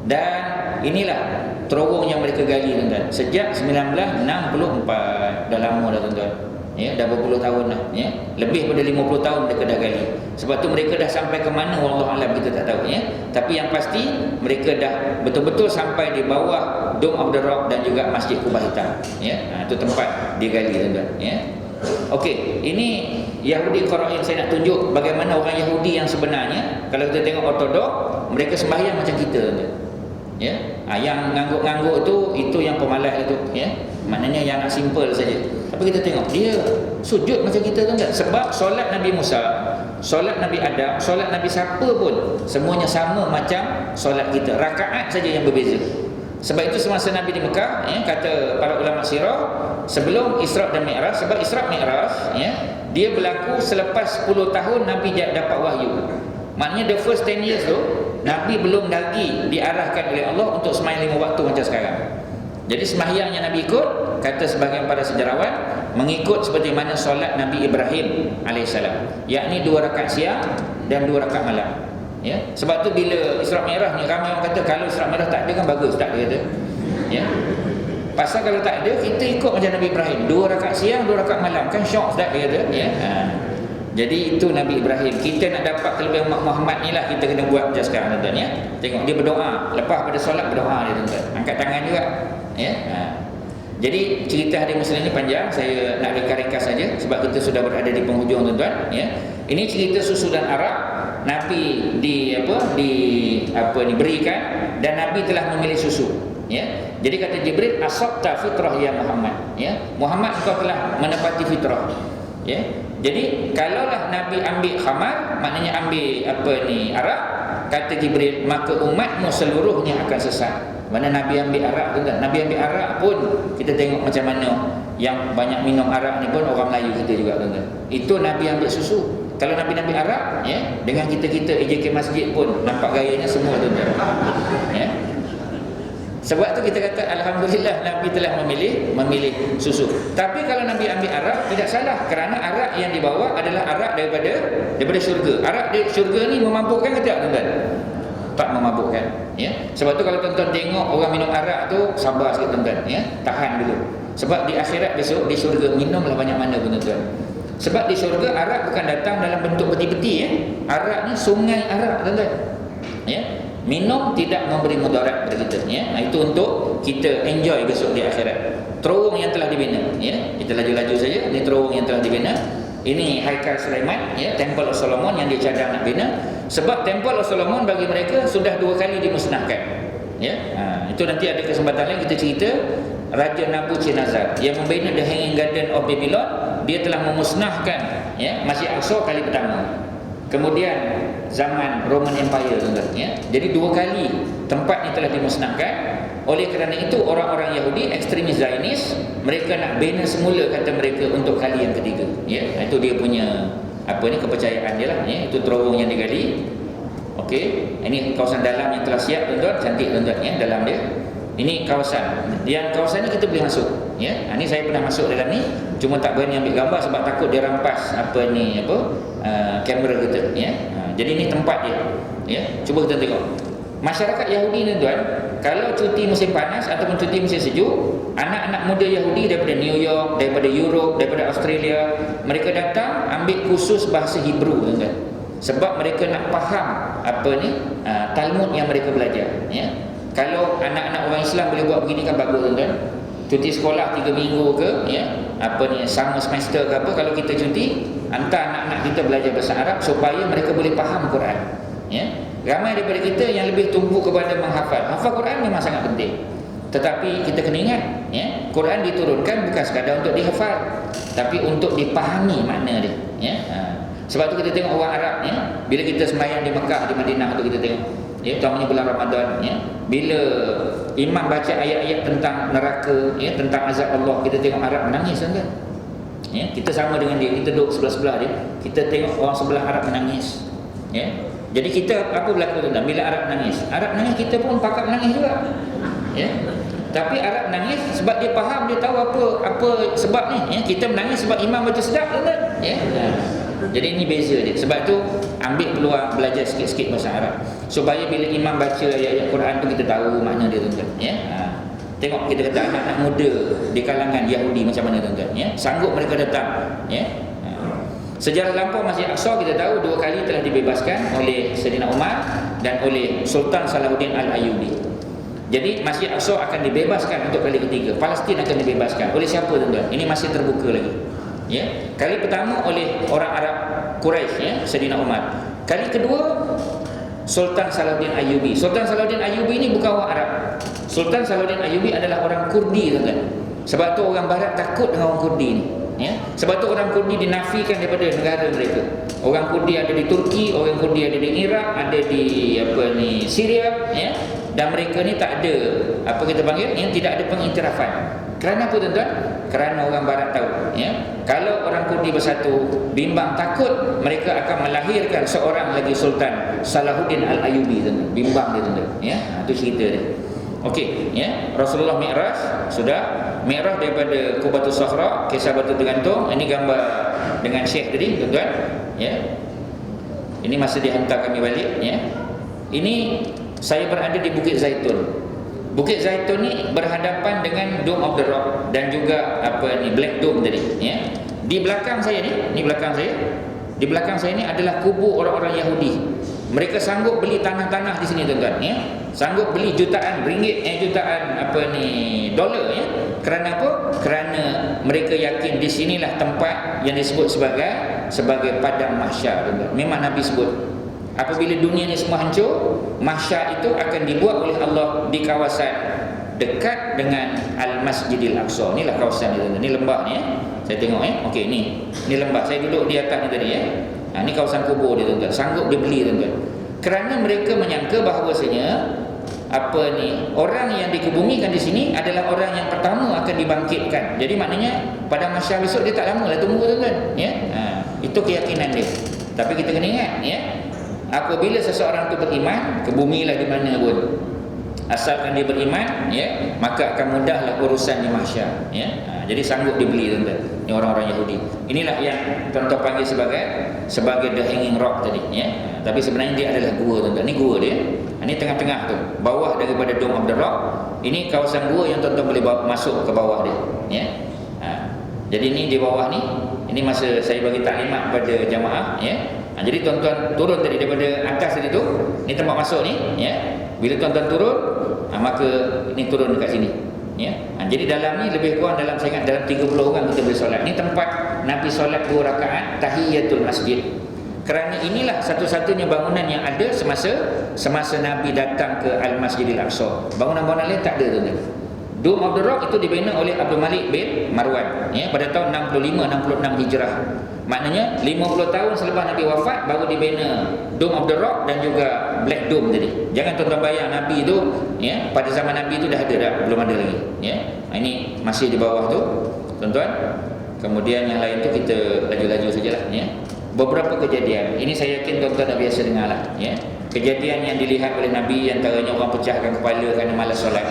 A: Dan inilah terowong yang mereka gali, tuan-tuan, sejak 1964. Dah lama dah, tuan-tuan, ya, dah berpuluh tahun dah, ya. Lebih pada 50 tahun mereka dah gali. Sebab tu mereka dah sampai ke mana wallahu alam kita tak tahu, ya. Tapi yang pasti mereka dah betul-betul sampai di bawah Dome of the Rock dan juga Masjid Kubah Hitam, ya. Itu tempat dia gali, tuan-tuan, ya. Okey, ini Yahudi Qarain. Saya nak tunjuk bagaimana orang Yahudi yang sebenarnya. Kalau kita tengok Ortodok, mereka sembahyang macam kita, tuan-tuan, ya. Yang ngangguk-ngangguk itu yang pemalas itu, ya. Maknanya yang simple saja. Tapi kita tengok dia sujud macam kita, tuan-tuan. Sebab solat Nabi Musa, solat Nabi Adam, solat Nabi siapa pun semuanya sama macam solat kita. Rakaat saja yang berbeza. Sebab itu semasa Nabi di Mekah, ya, kata para ulama sirah, sebelum Isra' dan Mi'raj, sebab Isra' Mi'raj, ya, dia berlaku selepas 10 tahun Nabi dapat wahyu. Maknanya the first 10 years tu Nabi belum lagi diarahkan oleh Allah untuk sembahyang 5 waktu macam sekarang. Jadi sembahyang yang Nabi ikut, kata sebahagian para sejarawan, mengikut seperti mana solat Nabi Ibrahim alaihissalam, yakni 2 rakaat siang dan 2 rakaat malam, ya. Sebab tu bila Isra' Mi'raj ni ramai orang kata kalau Isra' Mi'raj tak ada kan bagus, tak dia kata, ya. Pasal kalau tak ada kita ikut macam Nabi Ibrahim, 2 rakaat siang 2 rakaat malam, kan syok tak dia kata, ya. Jadi itu Nabi Ibrahim. Kita nak dapat kelebihan umat Muhammad ni lah, kita kena buat macam sekarang, tuan-tuan, ya. Tengok dia berdoa, lepas pada solat berdoa dia, tuan-tuan, angkat tangan juga, ya. Jadi cerita Hari Muslim ni panjang, saya nak ringkas saja sebab kita sudah berada di penghujung, tuan-tuan, ya. Ini cerita susu dan arak. Nabi diberikan dan Nabi telah memilih susu, ya. Jadi kata Jibril, asabta fitrah ya Muhammad, ya. Muhammad, engkau telah menepati fitrah, ya. Jadi kalaulah Nabi ambil khamar, maknanya ambil arak, kata Jibril, maka umatmu seluruhnya akan sesat. Mana Nabi ambil arak, tuan-tuan. Nabi ambil arak pun kita tengok macam mana yang banyak minum arak ni pun orang Melayu kita juga, tuan-tuan. Itu Nabi ambil susu. Kalau Nabi ambil arak, ya, dengan kita EJK masjid pun nampak gayanya semua, tuan-tuan, ya. Sebab tu kita kata alhamdulillah Nabi telah memilih susu. Tapi kalau Nabi ambil arak tidak salah, kerana arak yang dibawa adalah arak daripada syurga. Arak di syurga ni memabukkan ke tak, tuan-tuan? Tak memabukkan, ya. Sebab tu kalau tuan-tuan tengok orang minum arak tu, sabar sikit tuan-tuan, ya. Tahan dulu. Sebab di akhirat besok di syurga minumlah banyak mana pun, tuan-tuan. Sebab di syurga arak bukan datang dalam bentuk peti-peti, ya. Arak ni sungai arak, tuan-tuan. Ya. Minum tidak memberi mudarat kepada kita, ya. Itu untuk kita enjoy besok di akhirat. Terowong yang telah dibina, ya. Kita laju-laju saja. Ini terowong yang telah dibina. Ini Haikal Sulaiman, ya, Temple of Solomon yang dia cadang nak bina. Sebab Temple of Solomon bagi mereka sudah 2 kali dimusnahkan, ya. Itu nanti ada kesempatan lain kita cerita. Raja Nabucodonosor yang membina The Hanging Garden of Babylon, dia telah memusnahkan, ya, Masjid Aqsa kali pertama. Kemudian zaman Roman Empire, ya. Jadi 2 kali tempat ini telah dimusnahkan. Oleh kerana itu orang-orang Yahudi ekstremis Zionis, mereka nak bina semula kata mereka untuk kali yang ketiga, ya. Itu dia punya kepercayaan dia lah, ya. Itu terowong yang digali. Okey, ini kawasan dalam yang telah siap, tuan-tuan. Cantik, tuan-tuan, ya, dalam dia. Ini kawasan. Yang kawasan ni kita boleh masuk, ya. Ini saya pernah masuk dalam ni, cuma tak berani ambil gambar sebab takut dia rampas kamera kita, ya. Jadi ini tempat dia, ya. Cuba kita tengok. Masyarakat Yahudi, tuan-tuan, kalau cuti musim panas ataupun cuti musim sejuk, anak-anak muda Yahudi daripada New York, daripada Europe, daripada Australia, mereka datang ambil kursus bahasa Hebrew, tuan-tuan. Sebab mereka nak faham Talmud yang mereka belajar, ya. Kalau anak-anak orang Islam boleh buat begini kan bagus, tuan-tuan. Cuti sekolah 3 minggu ke, ya, summer semester ke apa, kalau kita cuti, hantar anak-anak kita belajar bahasa Arab supaya mereka boleh faham Quran, ya. Ramai daripada kita yang lebih tumpu kepada menghafal. Hafal Quran memang sangat penting. Tetapi kita kena ingat, ya, Quran diturunkan bukan sekadar untuk dihafal, tapi untuk dipahami makna dia, ya. Sebab tu kita tengok orang Arab, ya, bila kita sembahyang di Mekah, di Madinah tu kita tengok, ya, utamanya bulan Ramadan, ya, bila imam baca ayat-ayat tentang neraka, ya, tentang azab Allah, kita tengok Arab menangis, kan? Ya, kita sama dengan dia, kita duduk sebelah-sebelah dia, kita tengok orang sebelah Arab menangis, ya. Jadi kita apa berlaku, tuan-tuan? Bila Arab menangis, kita pun pakat menangis juga, ya. Tapi Arab menangis sebab dia faham, dia tahu apa sebab ni, ya. Kita menangis sebab imam baca sedap, tuan-tuan, ya. Jadi ini beza dia. Sebab tu ambil peluang belajar sikit-sikit bahasa Arab supaya bila imam baca ayat-ayat Quran tu kita tahu makna dia, tuan-tuan, ya. Tengok kita kata anak-anak muda di kalangan Yahudi macam mana, tuan-tuan, ya. Sanggup mereka datang, ya. Sejarah lampau Masjid Aqsa kita tahu 2 kali telah dibebaskan oleh Saidina Umar dan oleh Sultan Salahuddin Al-Ayyubi. Jadi Masjid Aqsa akan dibebaskan untuk kali ketiga. Palestin akan dibebaskan oleh siapa, tuan-tuan? Ini masih terbuka lagi, ya. Kali pertama oleh orang Arab Quraisy, ya, Saidina Umar. Kali kedua Sultan Salahuddin Ayyubi. Sultan Salahuddin Ayyubi ini bukan orang Arab. Sultan Salahuddin Ayyubi adalah orang Kurdi, tuan-tuan. Sebab tu orang barat takut dengan orang Kurdi ni, ya. Sebab tu orang Kurdi dinafikan daripada negara mereka. Orang Kurdi ada di Turki, orang Kurdi ada di Iraq, ada di Syria, ya. Dan mereka ni tak ada yang tidak ada pengiktirafan. Kerana apa, tuan-tuan? Kerana orang barat tahu, ya, kalau orang Kurdi bersatu, bimbang takut mereka akan melahirkan seorang lagi Sultan Salahuddin Al-Ayyubi, tuan-tuan. Bimbang dia, tuan-tuan, ya. Itu cerita dia. Okey, ya. Rasulullah Mi'raj sudah Mi'raj daripada Qubatus Sakhra, kisah batu tergantung. Ini gambar dengan Syekh tadi, tuan-tuan, ya. Ini masa dihantar kami balik, ya. Ini saya berada di Bukit Zaitun. Bukit Zaitun ni berhadapan dengan Dome of the Rock dan juga Black Dome tadi, ya. Di belakang saya ni adalah kubu orang-orang Yahudi. Mereka sanggup beli tanah-tanah di sini, tuan-tuan, ya. Sanggup beli jutaan ringgit, dolar, ya. Kerana apa? Kerana mereka yakin di sinilah tempat yang disebut sebagai padang mahsyar, tuan-tuan. Memang Nabi sebut apabila dunia ni semua hancur, mahsyar itu akan dibuat oleh Allah di kawasan dekat dengan Al-Masjidil Aqsa. Inilah kawasan ni, tuan-tuan. Ni lembah ni, ya. Saya tengok, ya. Okey, ni lembah. Saya duduk di atas ni tadi, ya. Ni kawasan kubur dia, tuan-tuan. Sanggup dia beli, tuan-tuan. Kerana mereka menyangka bahawasanya orang yang dikebumikan di sini adalah orang yang pertama akan dibangkitkan. Jadi maknanya pada mahsyar besok dia tak lama lah tunggu, tuan-tuan, ya. Itu keyakinan dia. Tapi kita kena ingat, ya, apabila seseorang itu beriman, ke bumi lah di mana pun, asalkan dia beriman, ya, maka akan mudahlah urusan di mahsyar, ya. Jadi sanggup dibeli, tuan-tuan. Ini orang-orang Yahudi. Inilah yang tuan-tuan panggil sebagai the hanging rock tadi, ya. Tapi sebenarnya dia adalah gua, tuan-tuan. Ini gua dia. Ini tengah-tengah tu, bawah daripada Dome of the Rock. Ini kawasan gua yang tuan-tuan boleh masuk ke bawah dia, ya. Jadi ini di bawah ni, ini masa saya bagi taklimat pada jamaah, ya. Jadi tuan-tuan turun tadi daripada atas tadi tu, ni tempat masuk ni, ya. Bila tuan-tuan turun, maka ini turun dekat sini, ya. Jadi dalam ni lebih kurang dalam, saya ingat dalam 30 orang kita boleh solat. Ni tempat Nabi solat 2 rakaat tahiyatul masjid. Kerana inilah satu-satunya bangunan yang ada semasa Nabi datang ke Al-Masjidil Aqsa. Bangunan-bangunan lain tak ada, tuan-tuan. Dome of the Rock itu dibina oleh Abdul Malik bin Marwan, ya, pada tahun 65-66 Hijrah. Maknanya 50 tahun selepas Nabi wafat baru dibina Dome of the Rock dan juga Black Dome tadi. Jangan tuan-tuan bayang Nabi itu, ya, pada zaman Nabi itu dah ada dah, belum ada lagi, ya. Ini masih di bawah tu, tuan-tuan. Kemudian yang lain tu kita laju-laju sajalah, ya. Beberapa kejadian, ini saya yakin tuan-tuan dah biasa dengar lah, ya. Kejadian yang dilihat oleh Nabi, antaranya orang pecahkan kepala kerana malas solat,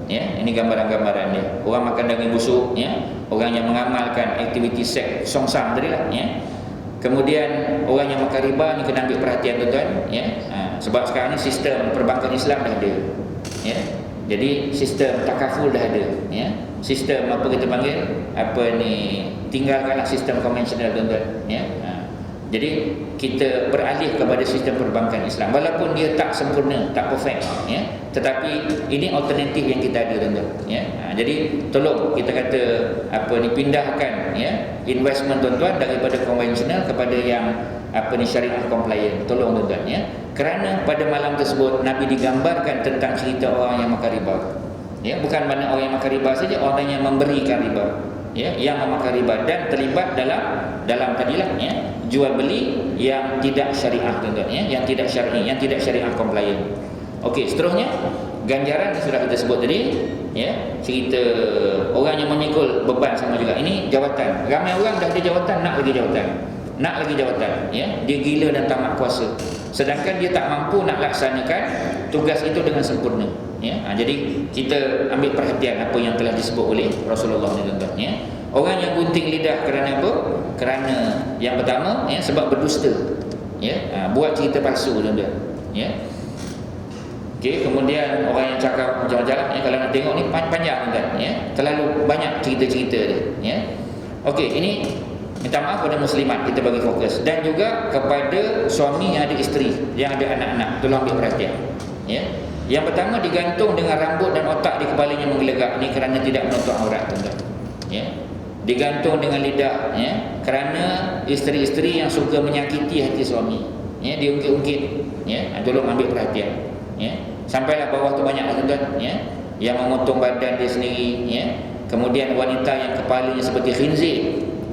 A: ya. Ini gambaran-gambaran dia. Orang makan daging busuk, ya. Orang yang mengamalkan aktiviti seks songsam tadi lah, ya. Kemudian orang yang makan riba ni kena ambil perhatian, tuan-tuan, ya. Sebab sekarang ni sistem perbankan Islam dah ada, ya. Jadi sistem takaful dah ada, ya. Sistem apa kita panggil, apa ni, tinggalkanlah sistem konvensional, tuan-tuan, ya. Jadi kita beralih kepada sistem perbankan Islam, walaupun dia tak sempurna, tak perfect, ya. Tetapi ini alternatif yang kita ada, tuan-tuan, ya. Jadi tolong kita kata apa ni, pindahkan, ya, investment tuan-tuan daripada konvensional kepada yang apa ni, syariah compliant. Tolong, tuan-tuan, ya. Kerana pada malam tersebut Nabi digambarkan tentang cerita orang yang makan riba, ya. Bukan mana orang yang makan riba saja, orang yang memberikan riba, ya, yang memakan riba dan terlibat dalam tadilah, ya, jual beli yang tidak syariah, tuan-tuan, ya, yang tidak syar'i, yang tidak syariah compliant. Okey, seterusnya ganjaran sudah kita sebut tadi, ya. Cerita orang yang memikul beban sama juga. Ini jawatan. Ramai orang dah ada jawatan, nak lagi jawatan. Nak lagi jawatan, ya. Dia gila dan tamat kuasa. Sedangkan dia tak mampu nak laksanakan tugas itu dengan sempurna, ya. Jadi kita ambil perhatian apa yang telah disebut oleh Rasulullah ni, tuan-tuan, ya. Orang yang gunting lidah kerana apa? Kerana yang pertama, ya, sebab berdusta, ya. Buat cerita palsu, tuan-tuan, ya. Okey, kemudian orang yang cakap macam-macam, ya, kalau nak tengok ni panjang, tuan-tuan, ya. Terlalu banyak cerita-cerita dia, ya. Okey, ini minta maaf pada muslimat, kita bagi fokus, dan juga kepada suami yang ada isteri, yang ada anak-anak, tolong ambil perhatian, ya. Yang pertama, digantung dengan rambut dan otak di kepalanya menggelegak, ini kerana tidak menutup aurat, tuan-tuan, ya. Digantung dengan lidah, ya, kerana isteri-isteri yang suka menyakiti hati suami, ya, diungkit-ungkit, ya. Tolong ambil perhatian, ya. Sampailah bawah tu banyak, tuan-tuan, ya, yang memotong badan dia sendiri, ya. Kemudian wanita yang kepalanya seperti khinzir,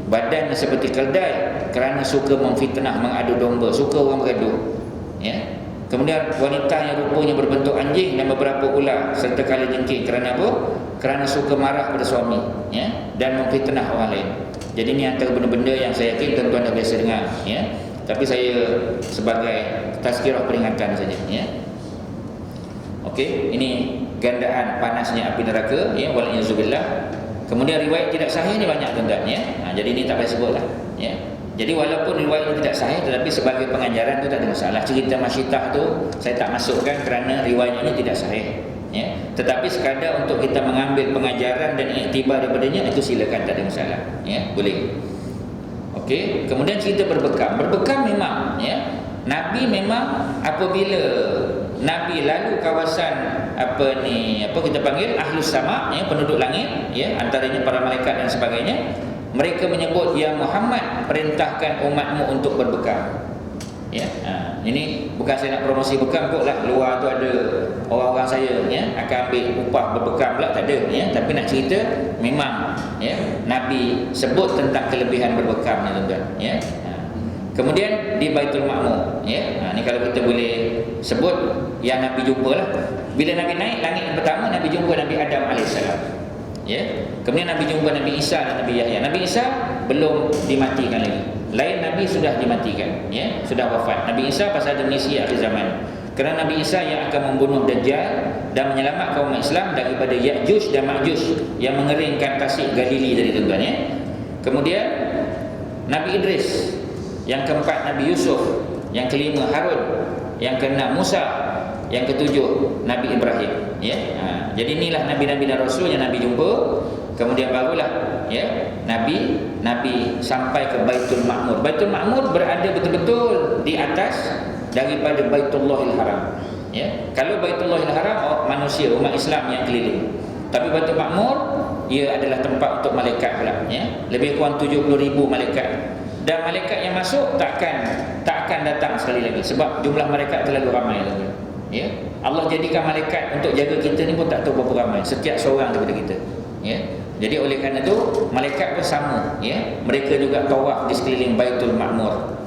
A: badannya seperti keldai, kerana suka memfitnah, mengadu domba, suka orang bergaduh, ya. Kemudian wanita yang rupanya berbentuk anjing dan beberapa ular serta kalajengking, kerana apa? Kerana suka marah pada suami, ya, dan memfitnah orang lain. Jadi ini antara benda-benda yang saya yakin tuan-tuan dah biasa dengar, ya. Tapi saya sebagai tazkirah peringatan saja, ya. Okey, ini gandaan panasnya api neraka, ya, waliyadzubillah. Kemudian riwayat tidak sahih ni banyak, tuan-tuan, ya. Jadi ini tak payah sebutlah, ya. Jadi walaupun riwayat ini tidak sahih, tetapi sebagai pengajaran tu tak ada masalah. Cerita Masyitah tu saya tak masukkan kerana riwayat ini tidak sahih, ya. Tetapi sekadar untuk kita mengambil pengajaran dan iktibar daripadanya, itu silakan, tak ada masalah, ya, boleh. Okey, kemudian cerita berbekam. Berbekam memang, ya, Nabi memang apabila Nabi lalu kawasan apa ni, apa kita panggil ahlus sama, ya, penduduk langit, ya, antaranya para malaikat dan sebagainya, mereka menyebut, ya Muhammad, perintahkan umatmu untuk berbekam, ya. Ini bukan saya nak promosi bekam kot lah, luar tu ada orang-orang saya, ya, akan ambil upah berbekam pula, tak ada, ya. Tapi nak cerita memang, ya, Nabi sebut tentang kelebihan berbekam ni, tuan-tuan, ya. Kemudian di Baitul Ma'mur, ya. Ni kalau kita boleh sebut yang Nabi jumpa lah. Bila Nabi naik langit yang pertama, Nabi jumpa Nabi Adam AS, ya. Kemudian Nabi jumpa Nabi Isa dan Nabi Yahya. Nabi Isa belum dimatikan lagi. Lain Nabi sudah dimatikan, ya, sudah wafat. Nabi Isa pasal ada misi akhir zaman. kerana Nabi Isa yang akan membunuh Dajjal dan menyelamatkan umat Islam daripada Ya'juj dan Ma'juj yang mengeringkan tasik Galili tadi tuan-tuan ya. Kemudian Nabi Idris, yang keempat Nabi Yusuf, yang kelima Harun, yang keenam Musa, yang ketujuh Nabi Ibrahim ya. Jadi inilah nabi-nabi dan rasul yang Nabi jumpa. Kemudian barulah ya Nabi sampai ke Baitul Ma'mur. Baitul Ma'mur berada betul-betul di atas daripada Baitullahil Haram ya. Kalau Baitullahil Haram manusia umat Islam yang keliling, tapi Baitul Ma'mur ia adalah tempat untuk malaikat pula ya. Lebih kurang 70,000 malaikat. Dan malaikat yang masuk takkan datang sekali lagi sebab jumlah malaikat terlalu ramai ya. Allah jadikan malaikat untuk jaga kita ni pun tak tahu berapa ramai, setiap seorang daripada kita ya. Jadi oleh kerana itu malaikat pun sama ya, mereka juga tawaf di sekeliling Baitul Ma'mur.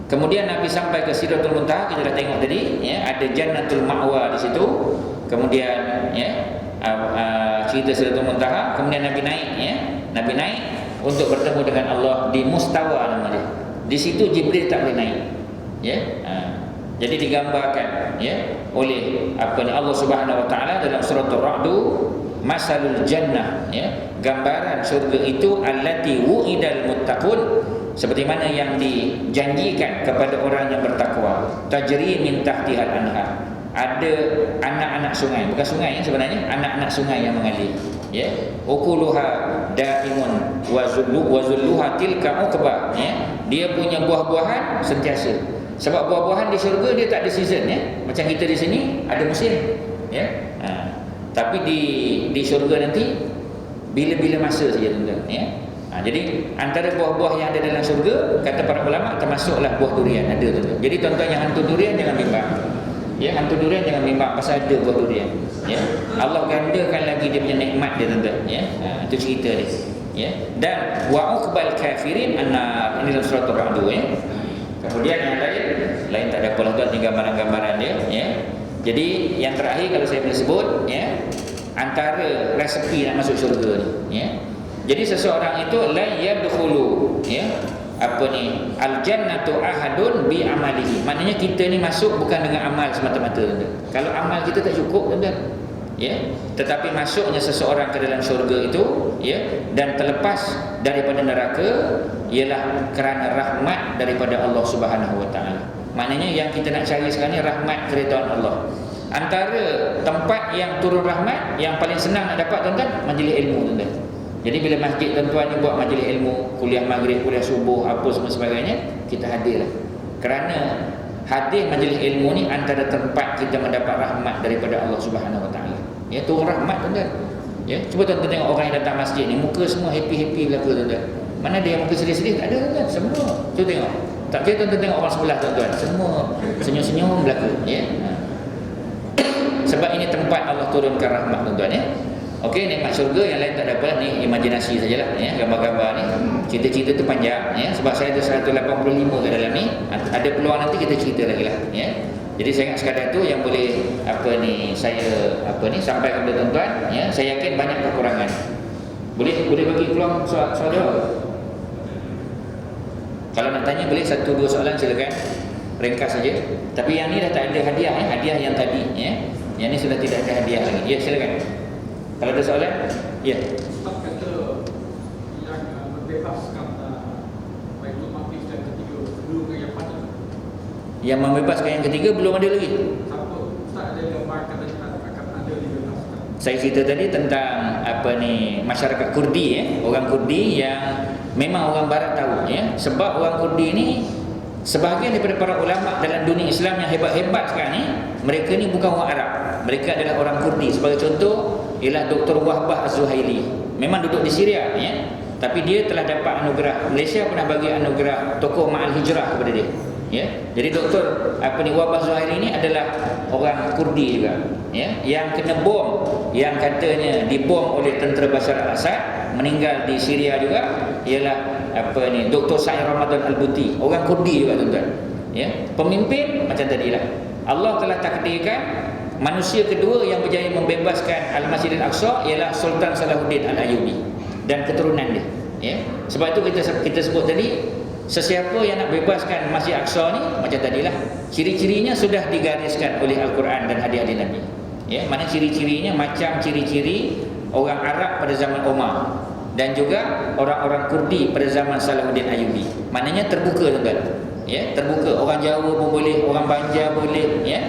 A: Kemudian Nabi sampai ke Sidratul Muntaha, kita dah tengok tadi ya, ada Jannatul Ma'wa di situ. Kemudian ya cerita Sidratul Muntaha. Kemudian Nabi naik ya, Nabi naik untuk bertemu dengan Allah di Mustawa nama dia. Di situ Jibril tak boleh naik ya. Jadi digambarkan ya oleh Allah Subhanahu Wa Taala dalam surah Ar-Ra'd, masalul jannah ya, gambaran syurga itu allati wu'idal muttaqun, seperti mana yang dijanjikan kepada orang yang bertakwa, tajri min tahtihal anhar, ada anak-anak sungai, bukan sungai ya, sebenarnya anak-anak sungai yang mengalir ya, ukuluha daimun wa zulluha tilka uqba ya, dia punya buah-buahan sentiasa. Sebab buah-buahan di syurga dia tak ada season ya, macam kita di sini ada musim ya. Tapi di syurga nanti bila-bila masa saja tuan-tuan ya. Jadi antara buah-buah yang ada dalam syurga, kata para ulama, termasuklah buah durian ada tuan-tuan. Jadi tuan-tuan yang hantu durian jangan bimbang. Ya, hantu durian jangan bimbang pasal ada buah durian. Ya. Allah gandakan lagi dia punya nikmat dia tuan-tuan ya. Itu cerita dia. Ya. Dan wa uqbal kafirin annar, ini dalam surah Ar-Ra'd ya. Kemudian yang lain tak ada apa lah tuan, ni gambaran-gambaran dia ya. Jadi yang terakhir kalau saya boleh sebut ya, antara resepi nak masuk syurga ni ya. Jadi seseorang itu la yadkhulu ya, al-jannatu ahadun bi amalihi. Maknanya kita ni masuk bukan dengan amal semata-mata tuan-tuan. Kalau amal kita tak cukup tuan-tuan ya, tetapi masuknya seseorang ke dalam syurga itu ya, dan terlepas daripada neraka ialah kerana rahmat daripada Allah Subhanahu Wa Taala. Maknanya yang kita nak cari sekarang ni rahmat keridaan Allah. Antara tempat yang turun rahmat yang paling senang nak dapat tuan-tuan, majlis ilmu tuan-tuan. Jadi bila masjid tuan-tuan ni buat majlis ilmu, kuliah maghrib, kuliah subuh, apa semua sebagainya, kita hadirlah. Kerana hadir majlis ilmu ni antara tempat kita mendapat rahmat daripada Allah Subhanahu Wa Taala. Ya, turun rahmat tuan-tuan. Ya, cuba tuan-tuan tengok orang yang datang masjid ni, muka semua happy-happy belaka tuan-tuan. Mana ada yang muka sedih-sedih? Tak ada tuan-tuan, semua. Cuba tengok. Tak kira tuan-tuan tengok orang sebelah tuan-tuan, semua senyum-senyum belaka ya. Sebab ini tempat Allah turunkan rahmat tuan-tuan ya. Okey, nikmat syurga yang lain tak ada apa, ni imajinasi sajalah ya, gambar-gambar ni. Cerita-cerita tu panjang ya, sebab saya ada 185 kat dalam ni. Ada peluang nanti kita cerita lagi lah ya. Jadi saya ingat sekadar tu yang boleh saya sampaikan kepada tuan-tuan ya. Saya yakin banyak kekurangan. Boleh bagi peluang soal jawab. Kalau nak tanya boleh 1-2 soalan silakan. Ringkas saja. Tapi yang ni dah tak ada hadiah ya, hadiah yang tadi ya. Yang ni sudah tidak ada hadiah lagi. Ya, silakan. Kalau ada soalan? Ya.
B: Ustaz kata yang membebaskan Baitul Maqdis dan ketiga belum yang pada.
A: Yang membebaskan yang ketiga belum ada lagi.
B: Siapa? Ustaz ada gambar kata akan ada dibebaskan.
A: Saya cerita tadi tentang masyarakat Kurdi ya, orang Kurdi yang memang orang barat tahu ya. Sebab orang Kurdi ni sebahagian daripada para ulama dalam dunia Islam yang hebat-hebat sekarang ni, mereka ni bukan orang Arab. Mereka adalah orang Kurdi. Sebagai contoh ialah Dr. Wahbah Az-Zuhaili. Memang duduk di Syria ya, tapi dia telah dapat anugerah. Malaysia pernah bagi anugerah tokoh Ma'al Hijrah kepada dia. Ya. Jadi Dr. Wahbah Az-Zuhaili ini adalah orang Kurdi juga ya, yang kena bom, yang katanya dibom oleh tentera Bashar al-Assad, meninggal di Syria juga, ialah Dr. Sa'id Ramadan Al-Buti, orang Kurdi juga tuan-tuan. Ya, pemimpin macam tadilah. Allah telah takdirkan manusia kedua yang berjaya membebaskan Al-Masjid Al-Aqsa ialah Sultan Salahuddin Al-Ayyubi dan keturunan dia. Ya. Sebab itu kita sebut tadi Sesiapa yang nak bebaskan Masjid Aqsa ni, macam tadilah, ciri-cirinya sudah digariskan oleh Al-Quran dan hadis-hadis Nabi. Ya, mana ciri-cirinya macam ciri-ciri orang Arab pada zaman Umar dan juga orang-orang Kurdi pada zaman Salahuddin Ayyubi. Maknanya terbuka, tuan-tuan. Ya, terbuka. Orang Jawa pun boleh, orang Banjar boleh, ya.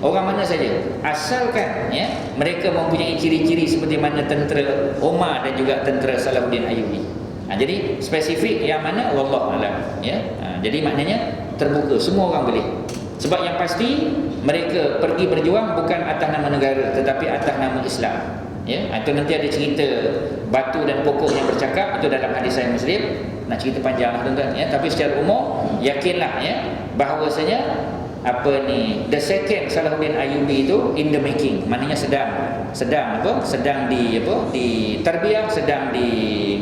A: Orang mana saja, asalkan ya mereka mempunyai ciri-ciri seperti mana tentera Umar dan juga tentera Salahuddin Ayyubi. Jadi spesifik yang mana wallahu alam, ya. Jadi maknanya terbuka, semua orang boleh. Sebab yang pasti mereka pergi berjuang bukan atas nama negara tetapi atas nama Islam. Ya, itu nanti ada cerita batu dan pokok yang bercakap, itu dalam hadis Sahih Muslim. Nak cerita panjang tuan-tuan, ya. Tapi secara umum yakinlah ya bahawasanya the second Salahuddin Ayyubi itu in the making, maknanya sedang di tarbiyah, sedang di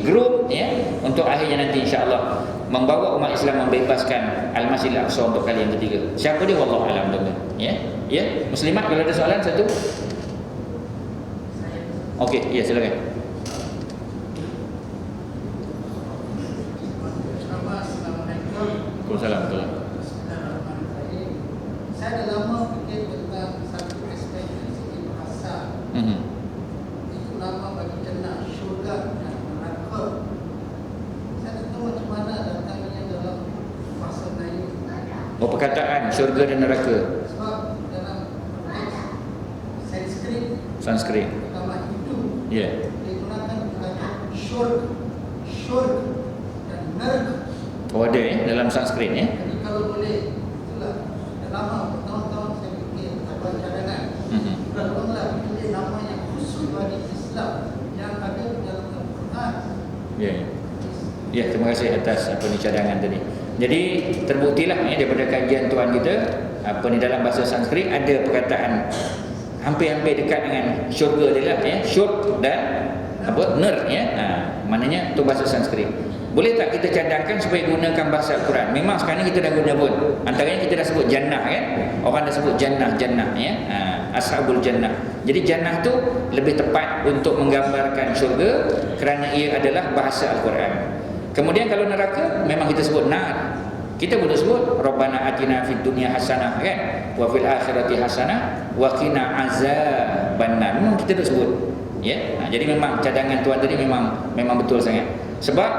A: groom, ya, untuk akhirnya nanti insya-Allah membawa umat Islam membebaskan Al-Masjidil Aqsa untuk kali yang ketiga. Siapa dia wallahu alam, tuan-tuan, ya. Ya, muslimat, kalau ada soalan satu. Okey, ya silakan. Waalaikumsalam.
C: Saya dah lama fikir tentang satu aspek dari segi bahasa. Itu nama bagi jannah, syurga dan neraka. Saya tak tahu macam mana datangnya dalam bahasa Melayu.
A: Oh, perkataan syurga dan neraka.
C: Sebab dalam
A: Sanskrit.
C: Agama Hindu,
A: Ya.
C: digunakan perkataan syurga dan neraka.
A: Oh, ada dalam Sanskrit, ya.
C: Jadi kalau boleh, itulah lama bertahun-tahun saya fikir buat cadangan. Tolonglah pilih nama yang khusus bagi Islam yang ada di dalam Al-Quran.
A: Ya. Ya, terima kasih atas cadangan tadi. Jadi terbuktilah ya daripada kajian tuan kita dalam bahasa Sanskrit ada perkataan hampir-hampir dekat dengan syurga dia lah, ya. Syurg dan ner, ya. Maknanya tu bahasa Sanskrit. Boleh tak kita cadangkan supaya gunakan bahasa Al-Quran? Memang sekarang ni kita dah guna pun. Antaranya kita dah sebut jannah, kan? Orang dah sebut jannah, ya. Ashabul jannah. Jadi jannah tu lebih tepat untuk menggambarkan syurga kerana ia adalah bahasa Al-Quran. Kemudian kalau neraka, memang kita sebut nar. Kita boleh sebut Rabbana atina fid dunya hasanah, kan? Wa fil akhirati hasanah wa qina azabannar. Memang kita dah sebut. Ya. Jadi memang cadangan tuan tadi memang betul sangat. Sebab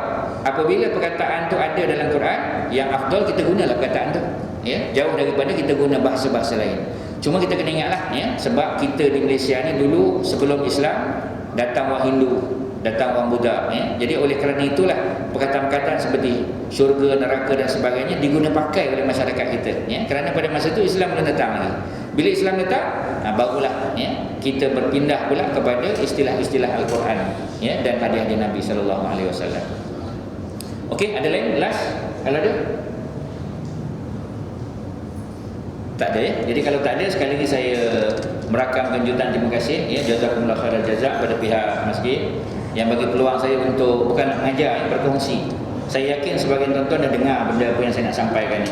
A: apabila perkataan tu ada dalam Quran, yang afdal kita gunalah perkataan tu, ya, jauh daripada kita guna bahasa-bahasa lain. Cuma kita kena ingatlah, ya, sebab kita di Malaysia ni dulu sebelum Islam datang orang Hindu, datang orang Buddha, ya. Jadi oleh kerana itulah perkataan-perkataan seperti syurga, neraka dan sebagainya diguna pakai oleh masyarakat kita, ya. Kerana pada masa itu Islam belum datang lagi. Bila Islam datang, barulah, ya, kita berpindah pula kepada istilah-istilah Al-Quran, ya, dan hadis-hadis Nabi sallallahu alaihi wasallam. Okey, ada lain? Last? Kalau ada? Tak ada, ya. Jadi kalau tak ada, sekali lagi saya merakam kejutan terima kasih, ya, jazakumullah khairal jazak pada pihak masjid yang bagi peluang saya untuk bukan nak mengajar, berkongsi. Saya yakin sebagian tuan-tuan dah dengar benda apa yang saya nak sampaikan ni.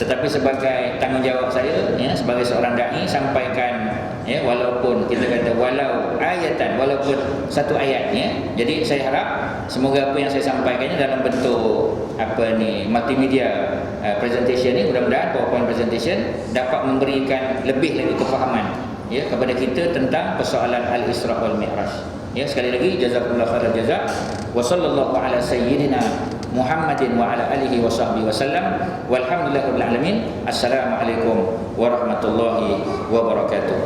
A: Tetapi sebagai tanggungjawab saya, ya, sebagai seorang dai, sampaikan, ya, walaupun kita kata walau ayatan, walaupun satu ayat, ya. Jadi saya harap semoga apa yang saya sampaikannya dalam bentuk multimedia presentation ni, mudah-mudahan PowerPoint presentation dapat memberikan lebih lagi kefahaman, ya, kepada kita tentang persoalan Al-Isra wal Mi'raj. Ya, sekali lagi jazakumullah khairal jazak. Wa sallallahu ala sayyidina Muhammadin wa ala alihi wa sahbihi wasallam. Walhamdulillahirabbil alamin. Assalamualaikum warahmatullahi wabarakatuh.